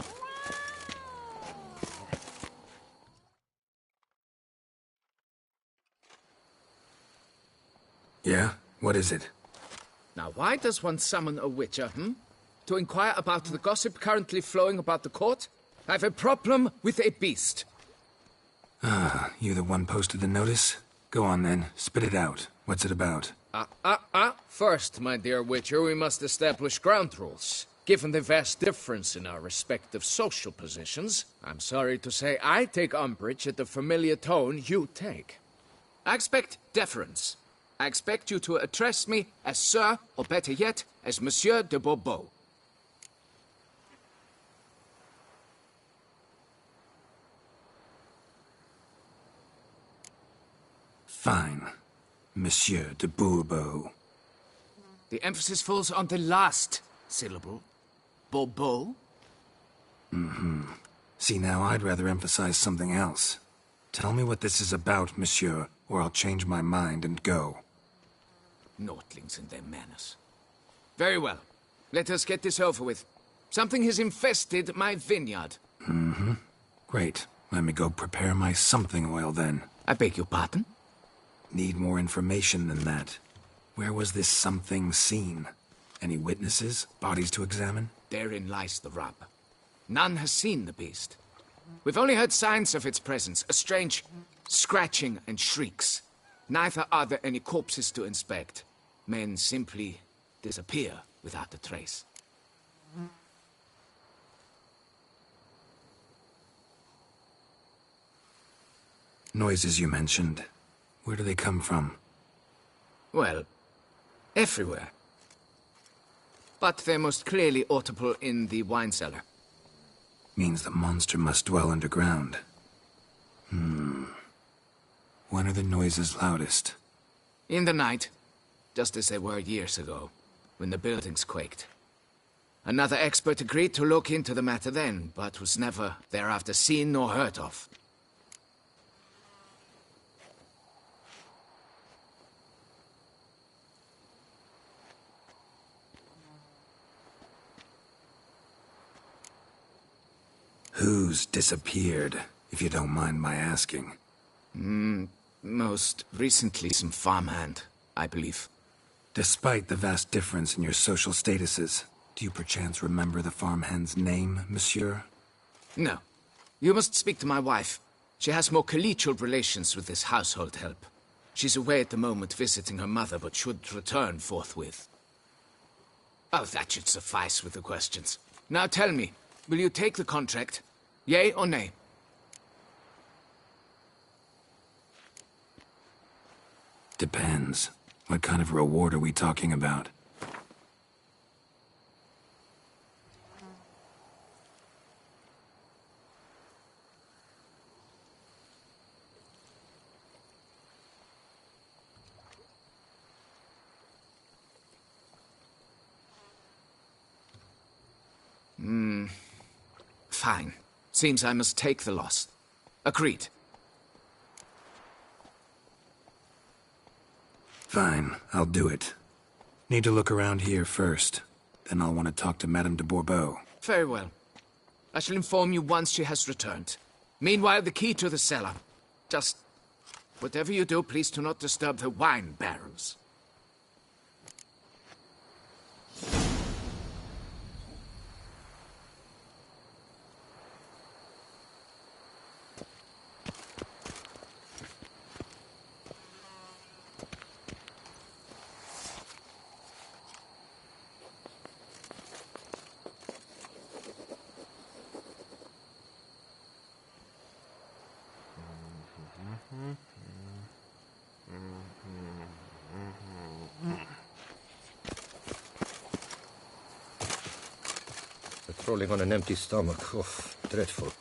Yeah? What is it? Now, why does one summon a witcher, To inquire about the gossip currently flowing about the court? I have a problem with a beast. Ah, you the one posted the notice? Go on then, spit it out. What's it about? First, my dear Witcher, we must establish ground rules. Given the vast difference in our respective social positions, I'm sorry to say I take umbrage at the familiar tone you take. I expect deference. I expect you to address me as Sir, or better yet, as Monsieur de Bourbeau. Fine. Monsieur de Bourbeau. The emphasis falls on the last syllable. Bourbeau? Mm-hmm. See, now I'd rather emphasize something else. Tell me what this is about, monsieur, or I'll change my mind and go. Naughtlings and their manners. Very well. Let us get this over with. Something has infested my vineyard. Mm-hmm. Great. Let me go prepare my something oil then. I beg your pardon? Need more information than that. Where was this something seen? Any witnesses? Bodies to examine? Therein lies the rub. None has seen the beast. We've only heard signs of its presence, a strange scratching and shrieks. Neither are there any corpses to inspect. Men simply disappear without a trace. Noises you mentioned. Where do they come from? Well, everywhere. but they're most clearly audible in the wine cellar. Means the monster must dwell underground. When are the noises loudest? In the night, just as they were years ago, when the buildings quaked. Another expert agreed to look into the matter then, but was never thereafter seen nor heard of. Who's disappeared, if you don't mind my asking? Most recently some farmhand, I believe. Despite the vast difference in your social statuses, do you perchance remember the farmhand's name, monsieur? No. You must speak to my wife. She has more collegial relations with this household help. She's away at the moment visiting her mother, but should return forthwith. Oh, that should suffice with the questions. Now tell me, will you take the contract? Yea or nay? Depends. What kind of reward are we talking about? Fine. Seems I must take the loss. Agreed. Fine, I'll do it. Need to look around here first. Then I'll want to talk to Madame de Bourbeau. Very well. I shall inform you once she has returned. Meanwhile, the key to the cellar. Just... whatever you do, please do not disturb the wine barrels. Patrolling on an empty stomach. Oh, dreadful.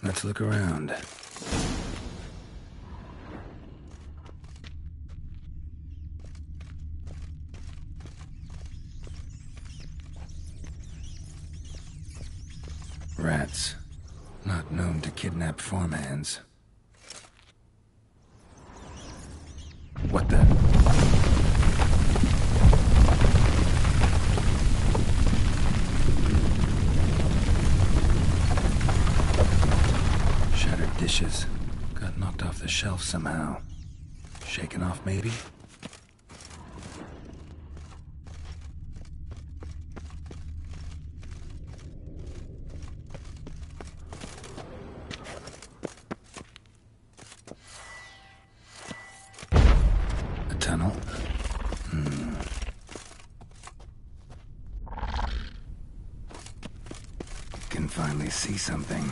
Let's look around. Rats. Not known to kidnap farmhands. What the... dishes. Got knocked off the shelf somehow. Shaken off, maybe? A tunnel? Can finally see something.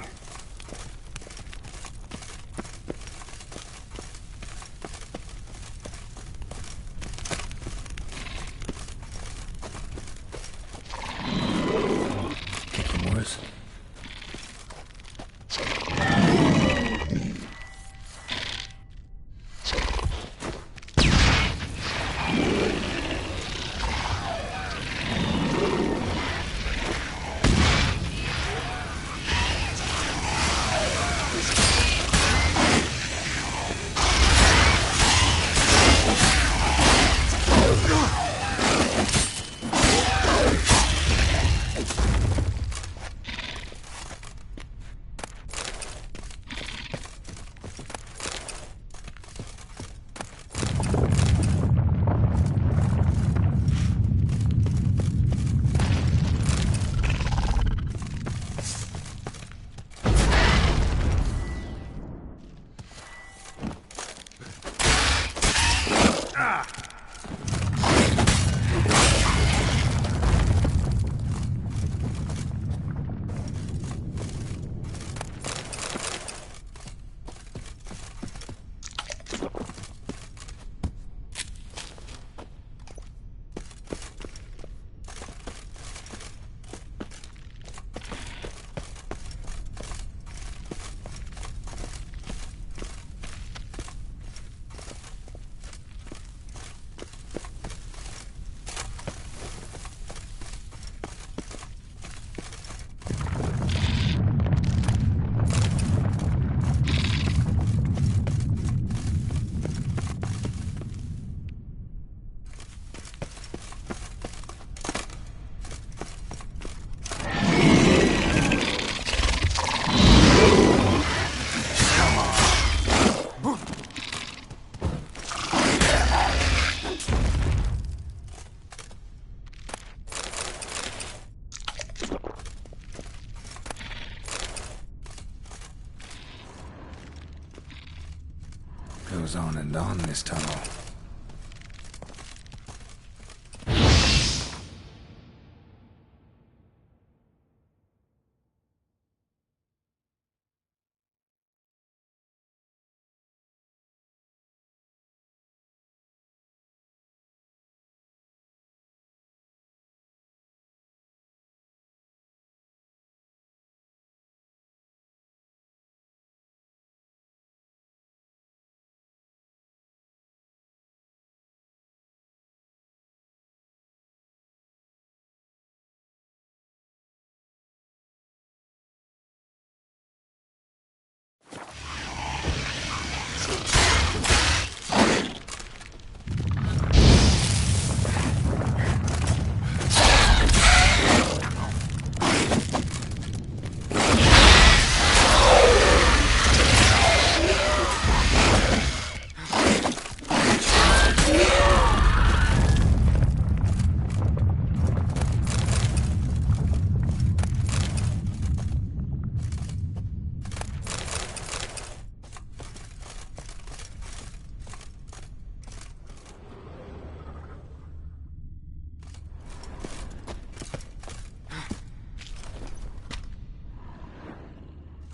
goes on and on this tunnel.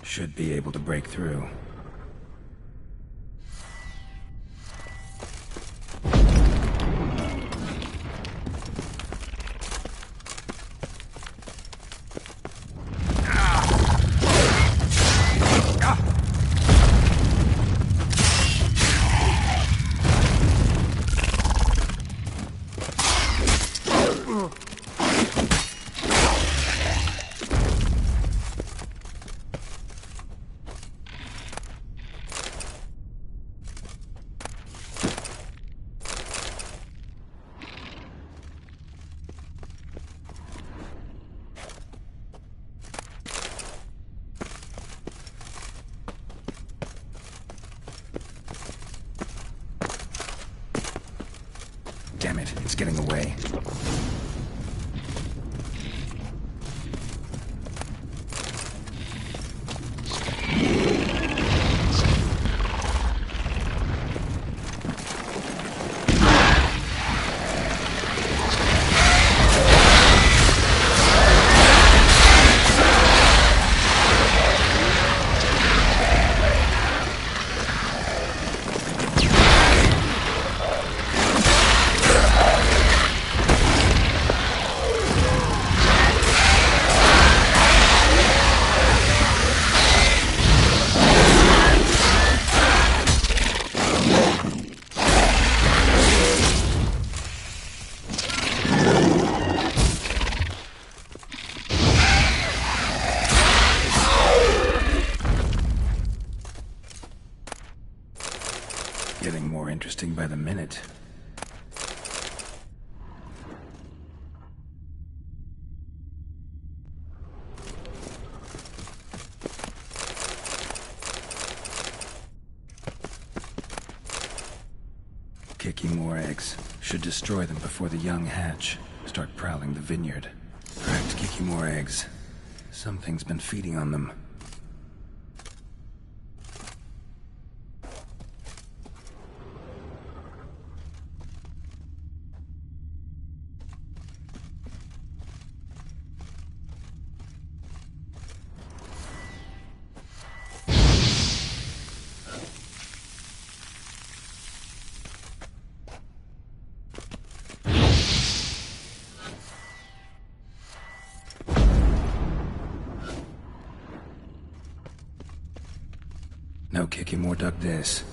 Should be able to break through. Damn it, it's getting away. Getting more interesting by the minute. Kicking more eggs. Should destroy them before the young hatch. Start prowling the vineyard. Cracked kicking more eggs. Something's been feeding on them. No Kikimor dug this.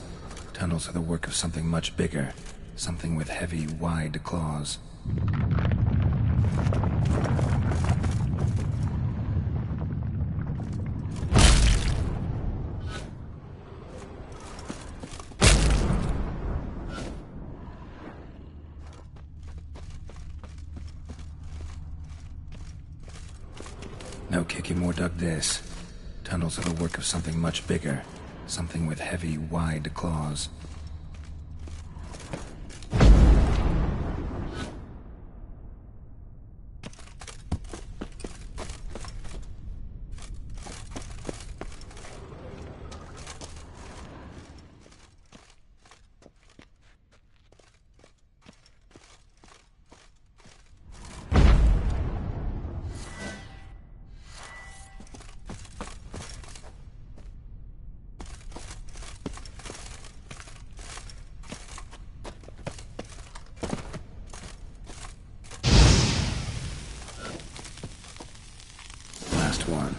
Tunnels are the work of something much bigger. Something with heavy, wide claws. No Kikimor dug this. Tunnels are the work of something much bigger. Something with heavy, wide claws. last one.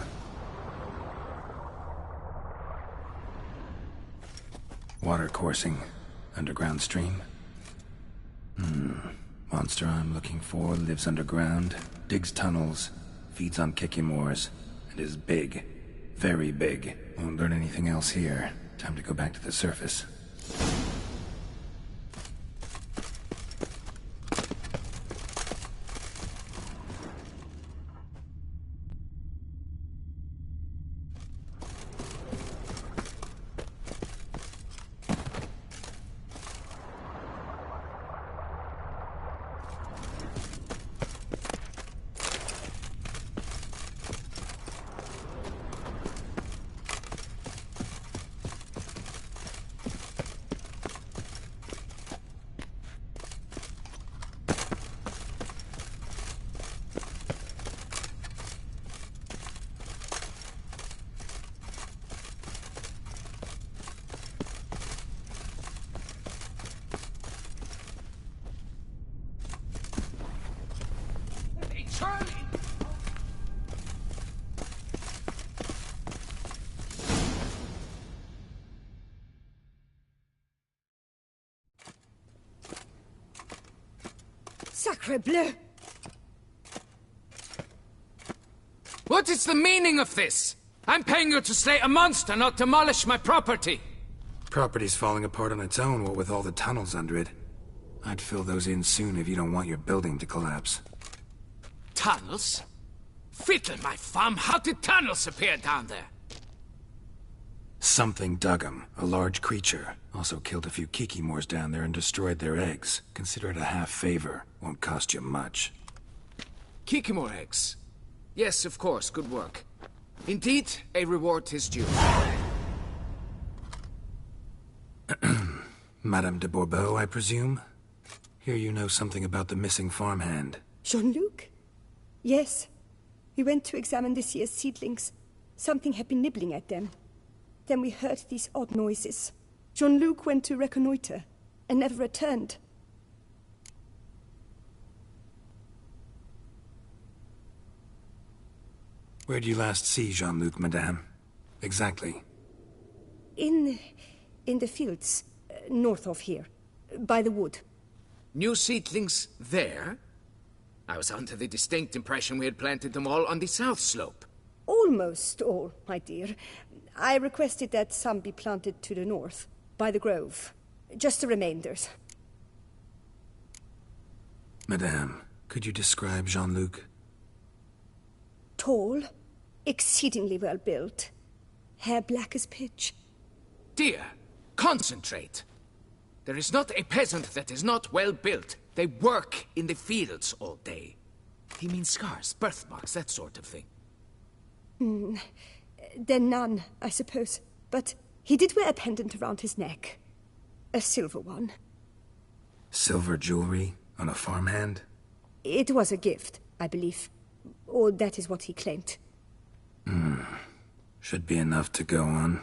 Water coursing. Underground stream. Monster I'm looking for lives underground, digs tunnels, feeds on Kikimores, and is big. Very big. Won't learn anything else here. Time to go back to the surface. Sacre bleu! What is the meaning of this? I'm paying you to slay a monster, not demolish my property. Property's falling apart on its own, what with all the tunnels under it. I'd fill those in soon if you don't want your building to collapse. Tunnels? Fiddle my thumb, how did tunnels appear down there? Something dug 'em. A large creature. Also killed a few Kikimores down there and destroyed their eggs. Consider it a half favor. Won't cost you much. Kikimore eggs. Yes, of course, good work. Indeed, a reward is due. Madame de Bourbeau, I presume? Hear you know something about the missing farmhand. Jean-Luc? Yes. We went to examine this year's seedlings. Something had been nibbling at them. Then we heard these odd noises. Jean-Luc went to reconnoiter and never returned. Where did you last see Jean-Luc, madame? Exactly. In the fields, north of here, by the wood. New seedlings there? I was under the distinct impression we had planted them all on the south slope. Almost all, my dear. I requested that some be planted to the north, by the grove. Just the remainders. Madame, could you describe Jean-Luc? Tall, exceedingly well built, hair black as pitch. Dear, concentrate. There is not a peasant that is not well built. They work in the fields all day. He means scars, birthmarks, that sort of thing. Then none, I suppose. But he did wear a pendant around his neck. A silver one. Silver jewelry on a farmhand? It was a gift, I believe. Or that is what he claimed. Should be enough to go on.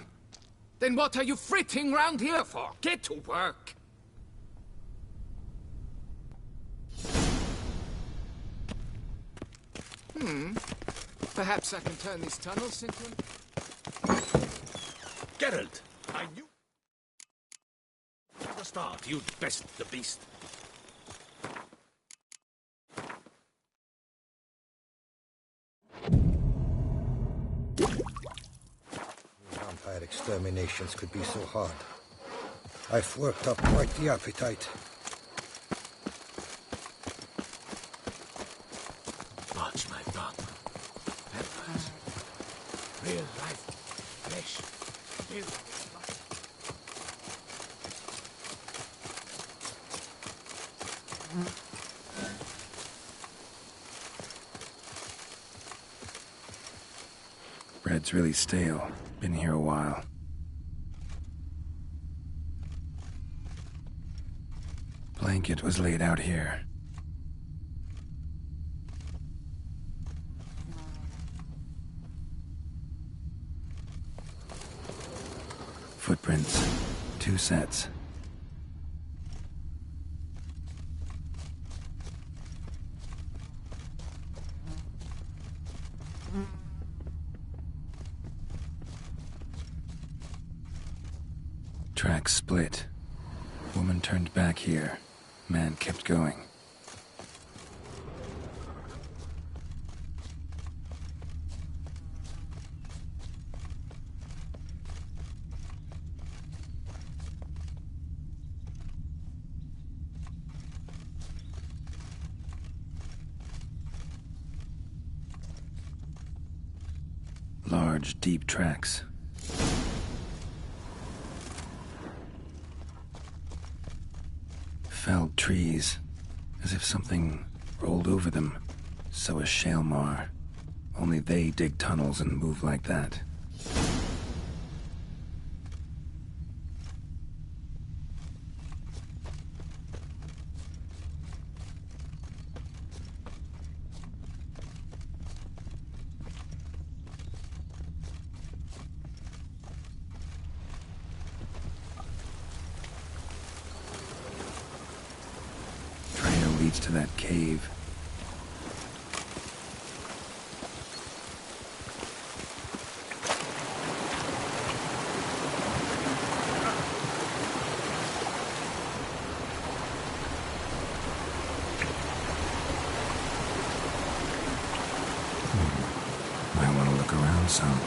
Then what are you fritting round here for? Get to work! Perhaps I can turn these tunnels into... Geralt, I knew... From the start, you'd best the beast. Vampire exterminations could be so hard. I've worked up quite the appetite. Watch my thumb. Vampires. Real life. Flesh. Real life. Bread's really stale. Been here a while. Blanket was laid out here. Footprints. 2 sets. Tracks split. Woman turned back here. Man kept going. Large, deep tracks. Felled trees, as if something rolled over them. So is Shaelmar. Only they dig tunnels and move like that. Leads to that cave. Might want to look around some.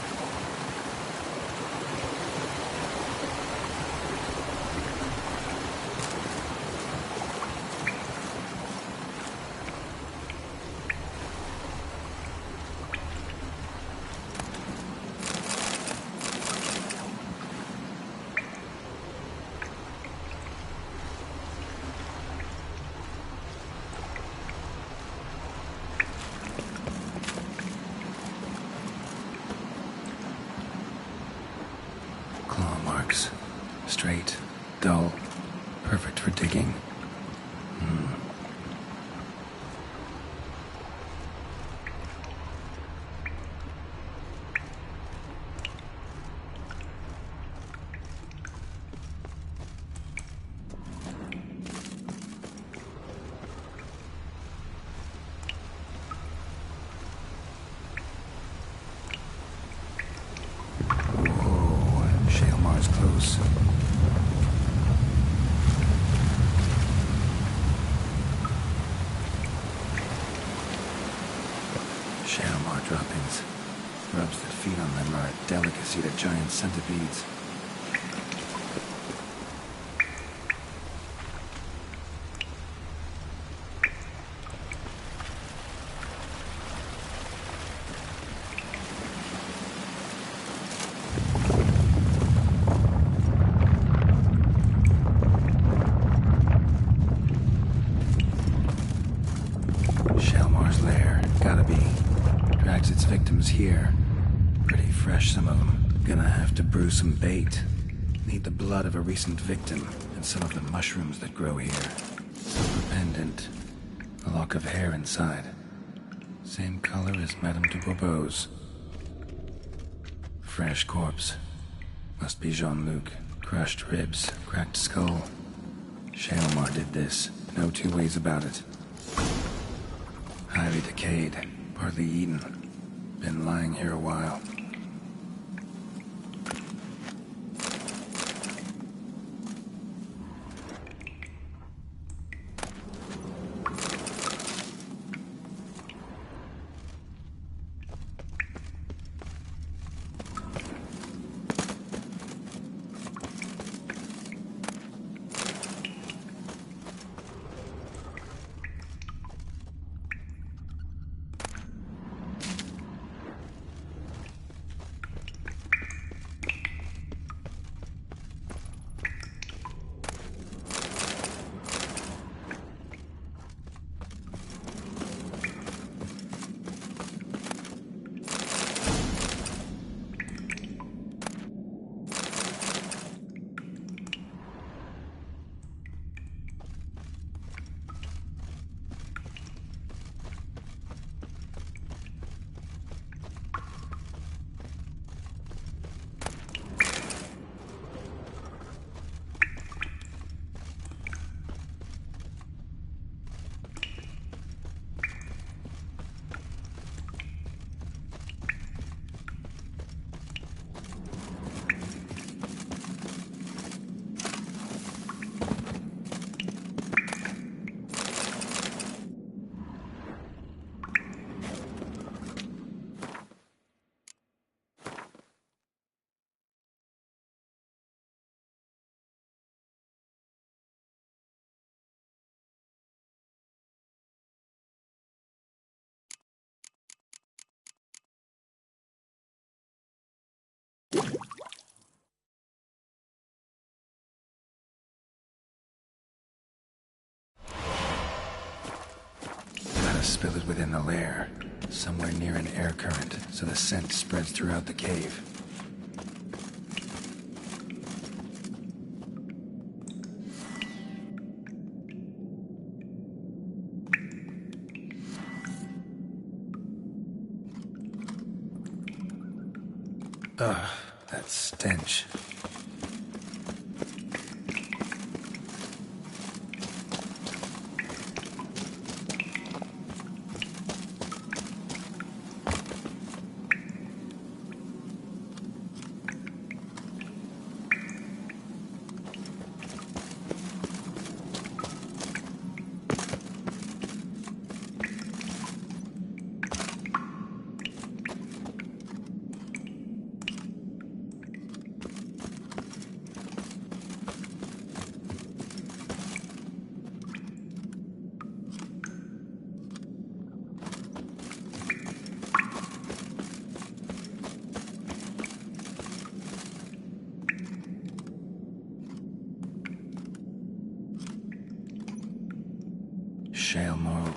Straight, dull, perfect for digging. Whoa, Shaelmar's close. Shaelmar droppings. Grubs that feed on them are a delicacy to giant centipedes. Shaelmar's lair, gotta be. Drags its victims here. Pretty fresh, some of them. Gonna have to brew some bait. Need the blood of a recent victim and some of the mushrooms that grow here. Silver pendant. A lock of hair inside. Same color as Madame de Bourbeau's. Fresh corpse. Must be Jean-Luc. Crushed ribs, cracked skull. Shaelmar did this. No two ways about it. Highly decayed, partly eaten. Been lying here a while. spill is within the lair, somewhere near an air current, so the scent spreads throughout the cave. Ugh, that stench. Shale Morrow.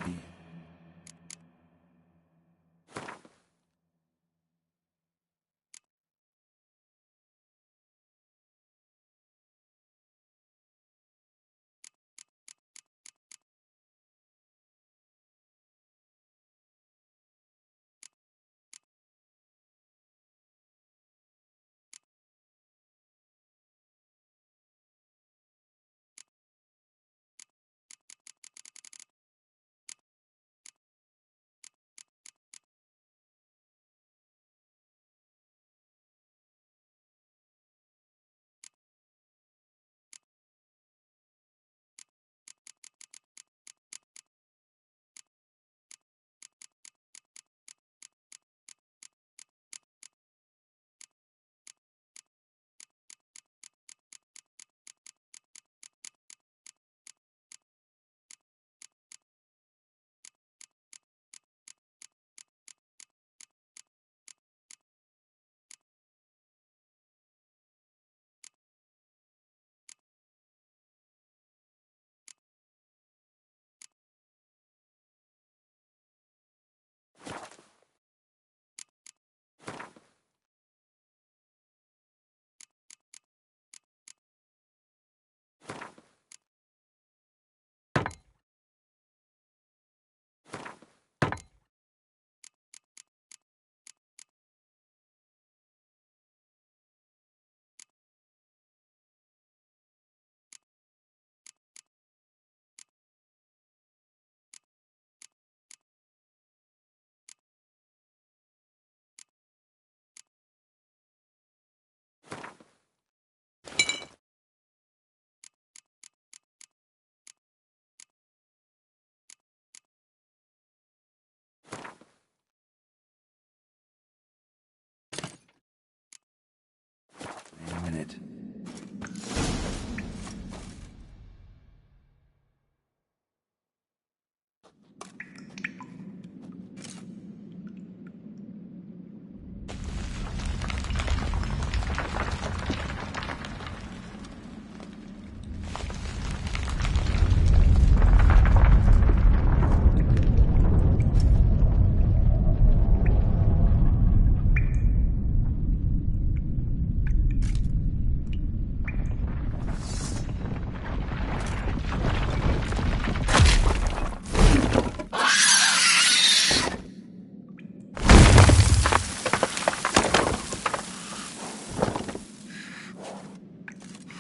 Wait a minute.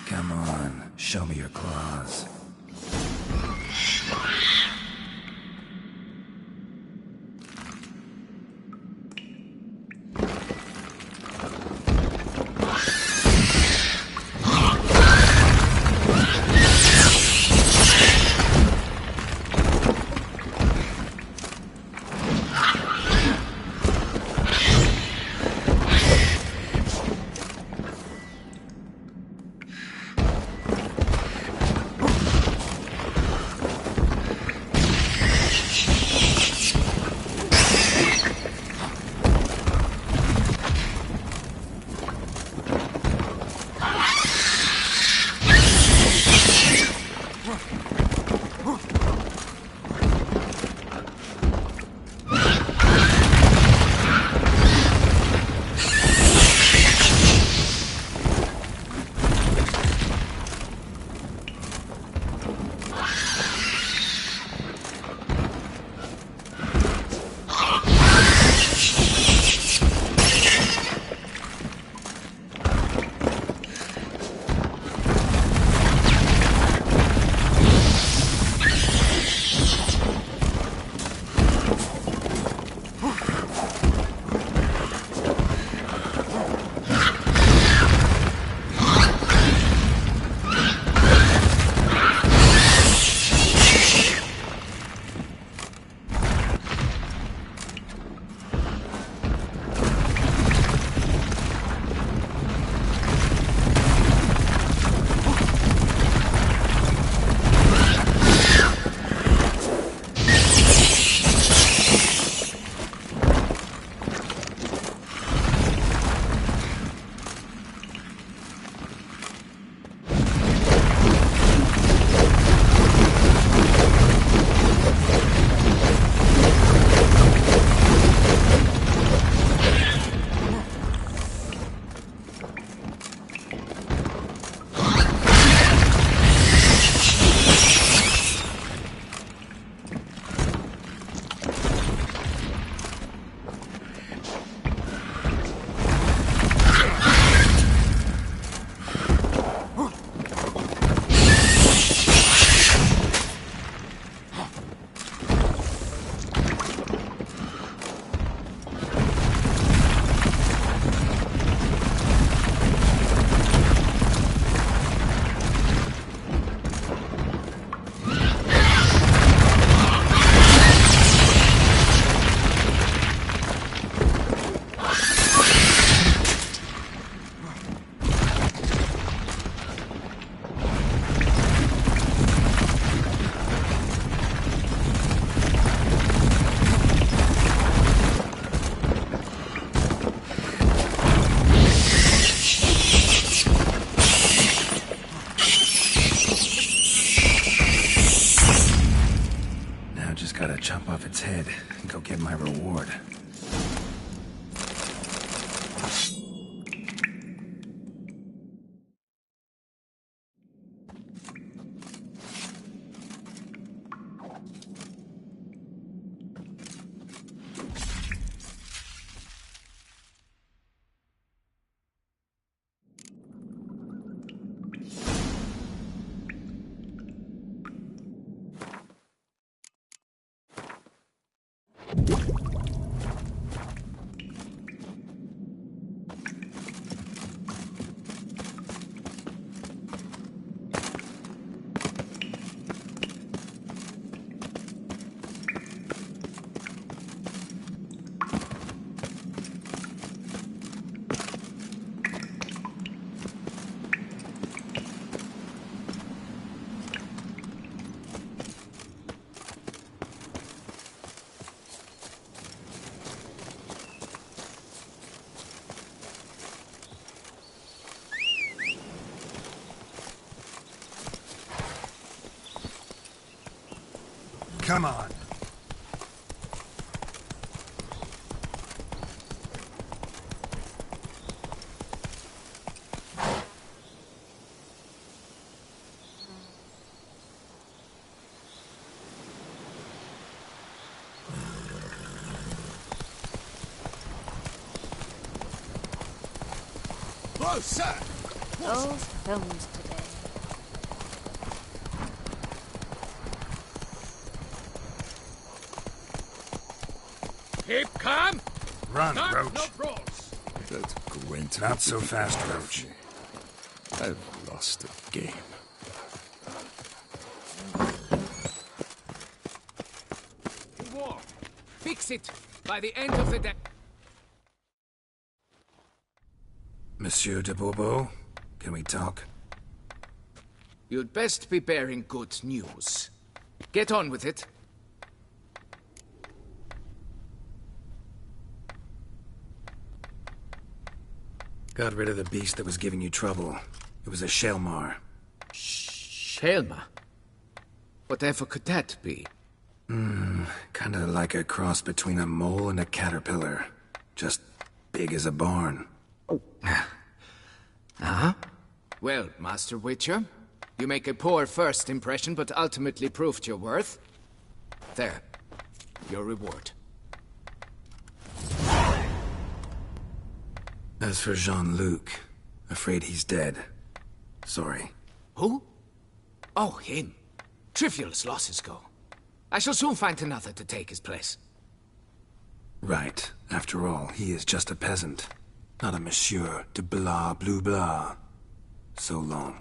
Come on, show me your claws. Come on. Oh, sir! Those films today. Keep calm! Run, Stop, Roach. no brawls! That Gwent Not so fast, Roach. I've lost the game. War. Fix it by the end of the day. Monsieur de Bourbeau, can we talk? You'd best be bearing good news. Get on with it. Got rid of the beast that was giving you trouble. It was a Shelmar. Shelma? Whatever could that be? Kinda like a cross between a mole and a caterpillar. Just big as a barn. Uh-huh. Well, Master Witcher, you make a poor first impression, but ultimately proved your worth. There. Your reward. As for Jean-Luc, afraid he's dead. Sorry. Who? Oh, him. Trivial as losses go. I shall soon find another to take his place. Right. After all, he is just a peasant. Not a monsieur de blah blue blah. So long.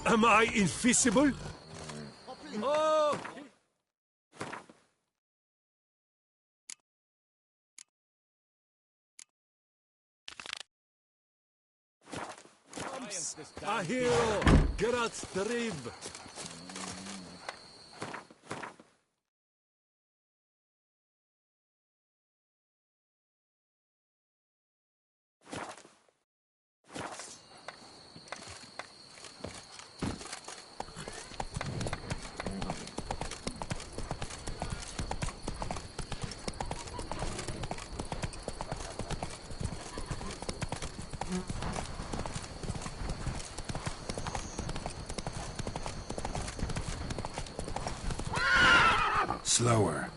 Am I invisible? Oh! A hero! Geralt the Rib! Slower.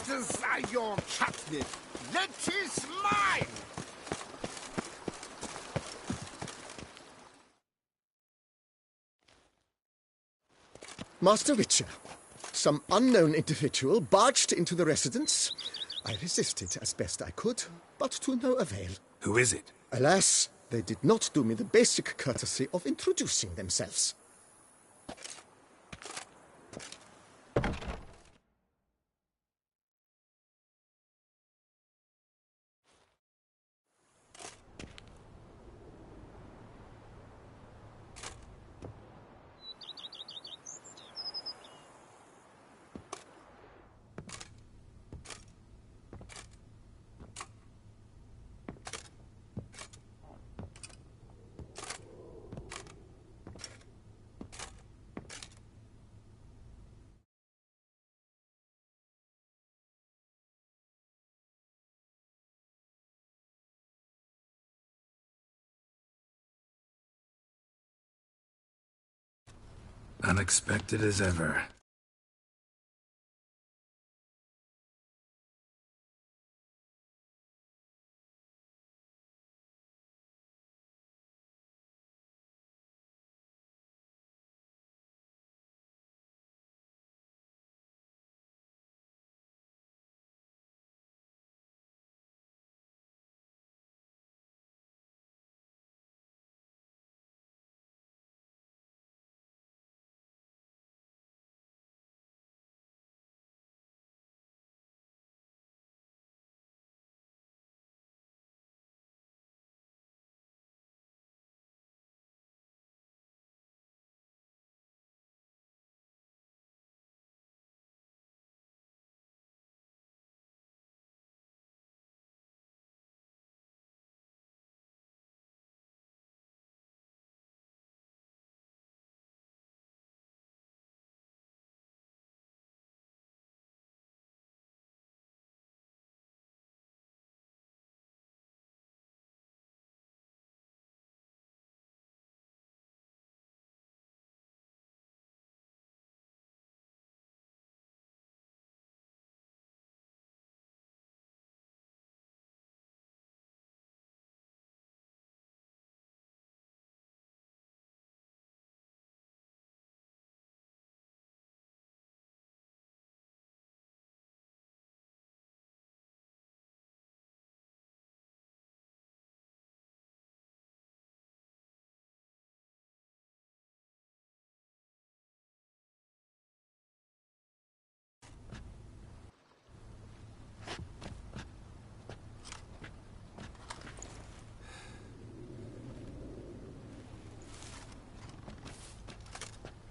masters are your chutney. That is mine! Master Witcher, some unknown individual barged into the residence. I resisted as best I could, but to no avail. Who is it? Alas, they did not do me the basic courtesy of introducing themselves. Unexpected as ever.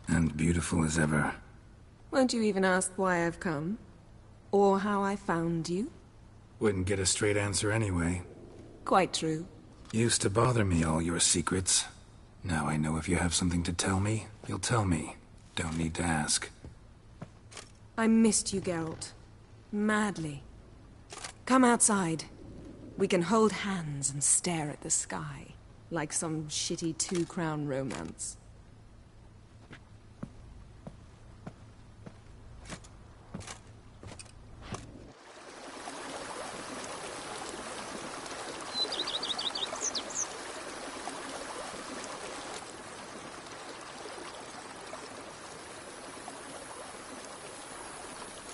And beautiful as ever. Won't you even ask why I've come? Or how I found you? Wouldn't get a straight answer anyway. Quite true. Used to bother me, all your secrets. Now I know if you have something to tell me, you'll tell me. Don't need to ask. I missed you, Geralt. Madly. Come outside. We can hold hands and stare at the sky, like some shitty two-crown romance.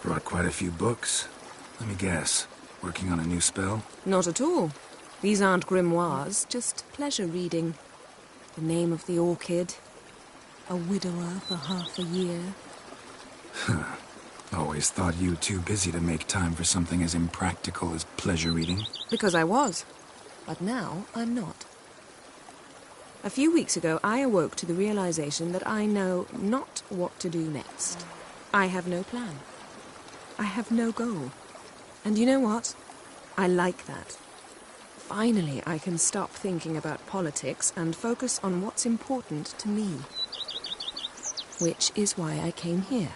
Brought quite a few books. Let me guess. Working on a new spell? Not at all. These aren't grimoires, just pleasure reading. The name of the orchid. A widower for half a year. Always thought you too busy to make time for something as impractical as pleasure reading. Because I was. But now I'm not. A few weeks ago, I awoke to the realization that I know not what to do next. I have no plan. I have no goal. And you know what? I like that. Finally, I can stop thinking about politics and focus on what's important to me. Which is why I came here.